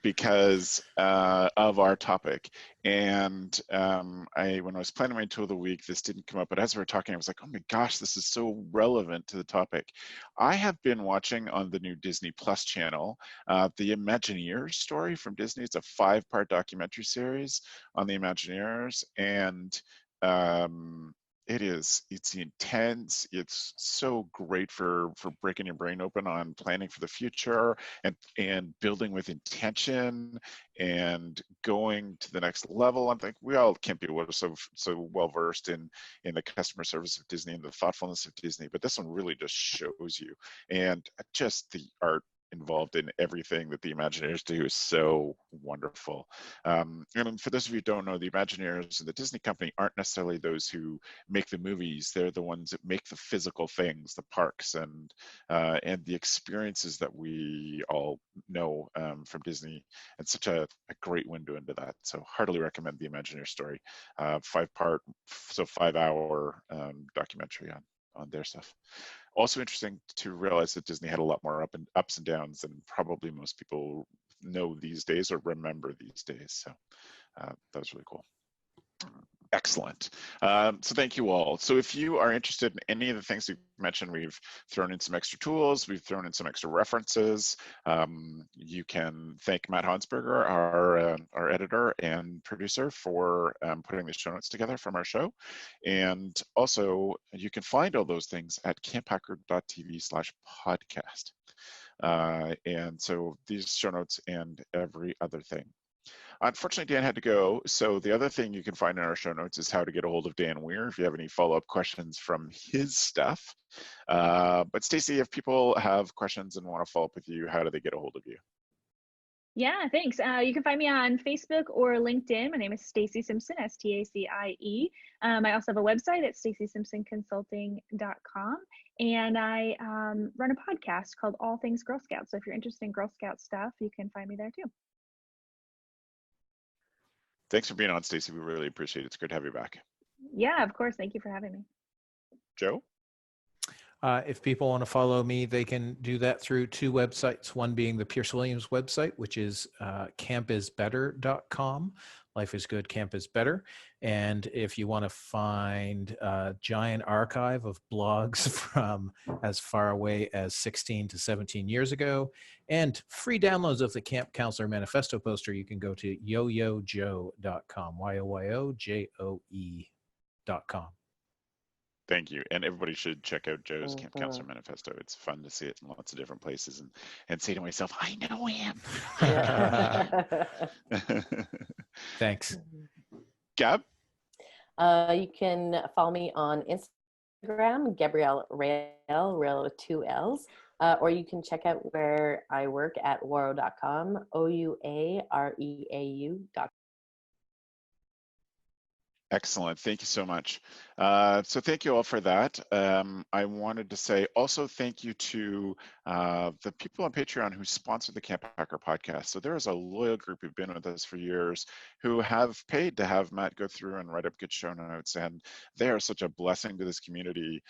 because of our topic. And when I was planning my tool of the week, this didn't come up. But as we were talking, I was like, oh my gosh, this is so relevant to the topic. I have been watching on the new Disney Plus channel the Imagineers story from Disney. It's a 5-part documentary series on the Imagineers. And it's intense. It's so great for breaking your brain open on planning for the future and building with intention and going to the next level. I think we all can't be so well versed in the customer service of Disney and the thoughtfulness of Disney, but this one really just shows you, and just the art involved in everything that the Imagineers do is so wonderful. And for those of you who don't know, the Imagineers and the Disney company aren't necessarily those who make the movies. They're the ones that make the physical things, the parks and the experiences that we all know from Disney. And such a great window into that. So heartily recommend the Imagineer story. 5-part, so 5-hour documentary on their stuff. Also interesting to realize that Disney had a lot more ups and downs than probably most people know these days or remember these days. So that was really cool. Excellent. So thank you all. So if you are interested in any of the things we've mentioned, we've thrown in some extra tools, we've thrown in some extra references. You can thank Matt Hansberger, our editor and producer, for putting the show notes together from our show. And also, you can find all those things at camphacker.tv/podcast. And so these show notes and every other thing. Unfortunately, Dan had to go. So the other thing you can find in our show notes is how to get a hold of Dan Weir if you have any follow-up questions from his stuff. But Stacy, if people have questions and want to follow up with you, how do they get a hold of you? Yeah, thanks. You can find me on Facebook or LinkedIn. My name is Stacy Simpson, S-T-A-C-I-E. I also have a website at stacysimpsonconsulting.com. And I run a podcast called All Things Girl Scouts. So if you're interested in Girl Scout stuff, you can find me there too. Thanks for being on, Stacy. We really appreciate it. It's great to have you back. Yeah, of course. Thank you for having me. Joe? If people want to follow me, they can do that through two websites, one being the Pierce Williams website, which is campisbetter.com. Life is good, camp is better. And if you want to find a giant archive of blogs from as far away as 16 to 17 years ago and free downloads of the Camp Counselor Manifesto poster, you can go to yoyojoe.com, yoyojoe.com. Thank you. And everybody should check out Joe's Camp Counselor Manifesto. It's fun to see it in lots of different places and say to myself, I know him. Thanks. Gab? You can follow me on Instagram, Gabrielle Rail with 2 L's, or you can check out where I work at ouareau.com, ouareau.com. Excellent. Thank you so much. So thank you all for that. I wanted to say also thank you to the people on Patreon who sponsor the CampHacker podcast. So there is a loyal group who've been with us for years who have paid to have Matt go through and write up good show notes. And they are such a blessing to this community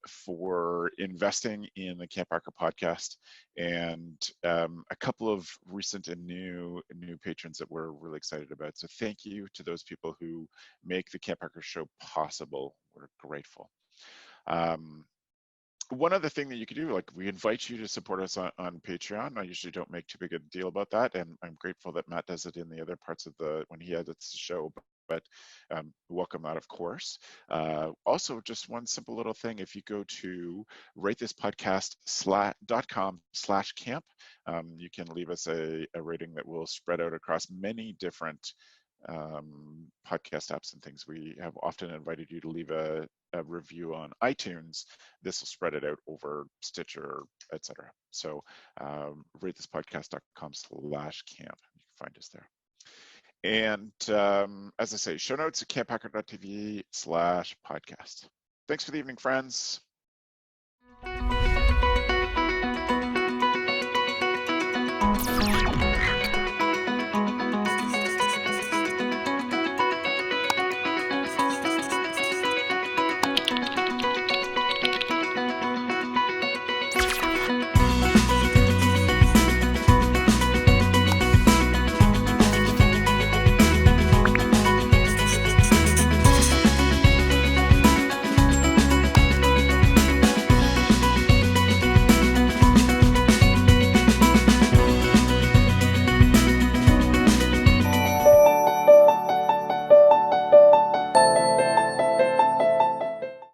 for investing in the CampHacker podcast. And a couple of recent and new patrons that we're really excited about. So thank you to those people who make the CampHacker show possible. We're grateful. One other thing that you could do, like we invite you to support us on Patreon. I usually don't make too big a deal about that, and I'm grateful that Matt does it in the other parts of when he edits the show, but welcome that, of course. Also, just one simple little thing, if you go to ratethispodcast.com/camp, you can leave us a rating that will spread out across many different podcast apps and things. We have often invited you to leave a review on iTunes. This will spread it out over Stitcher, etc. So ratethispodcast.com/camp. You can find us there. And as I say, show notes at camphacker.tv/podcast. Thanks for the evening, friends.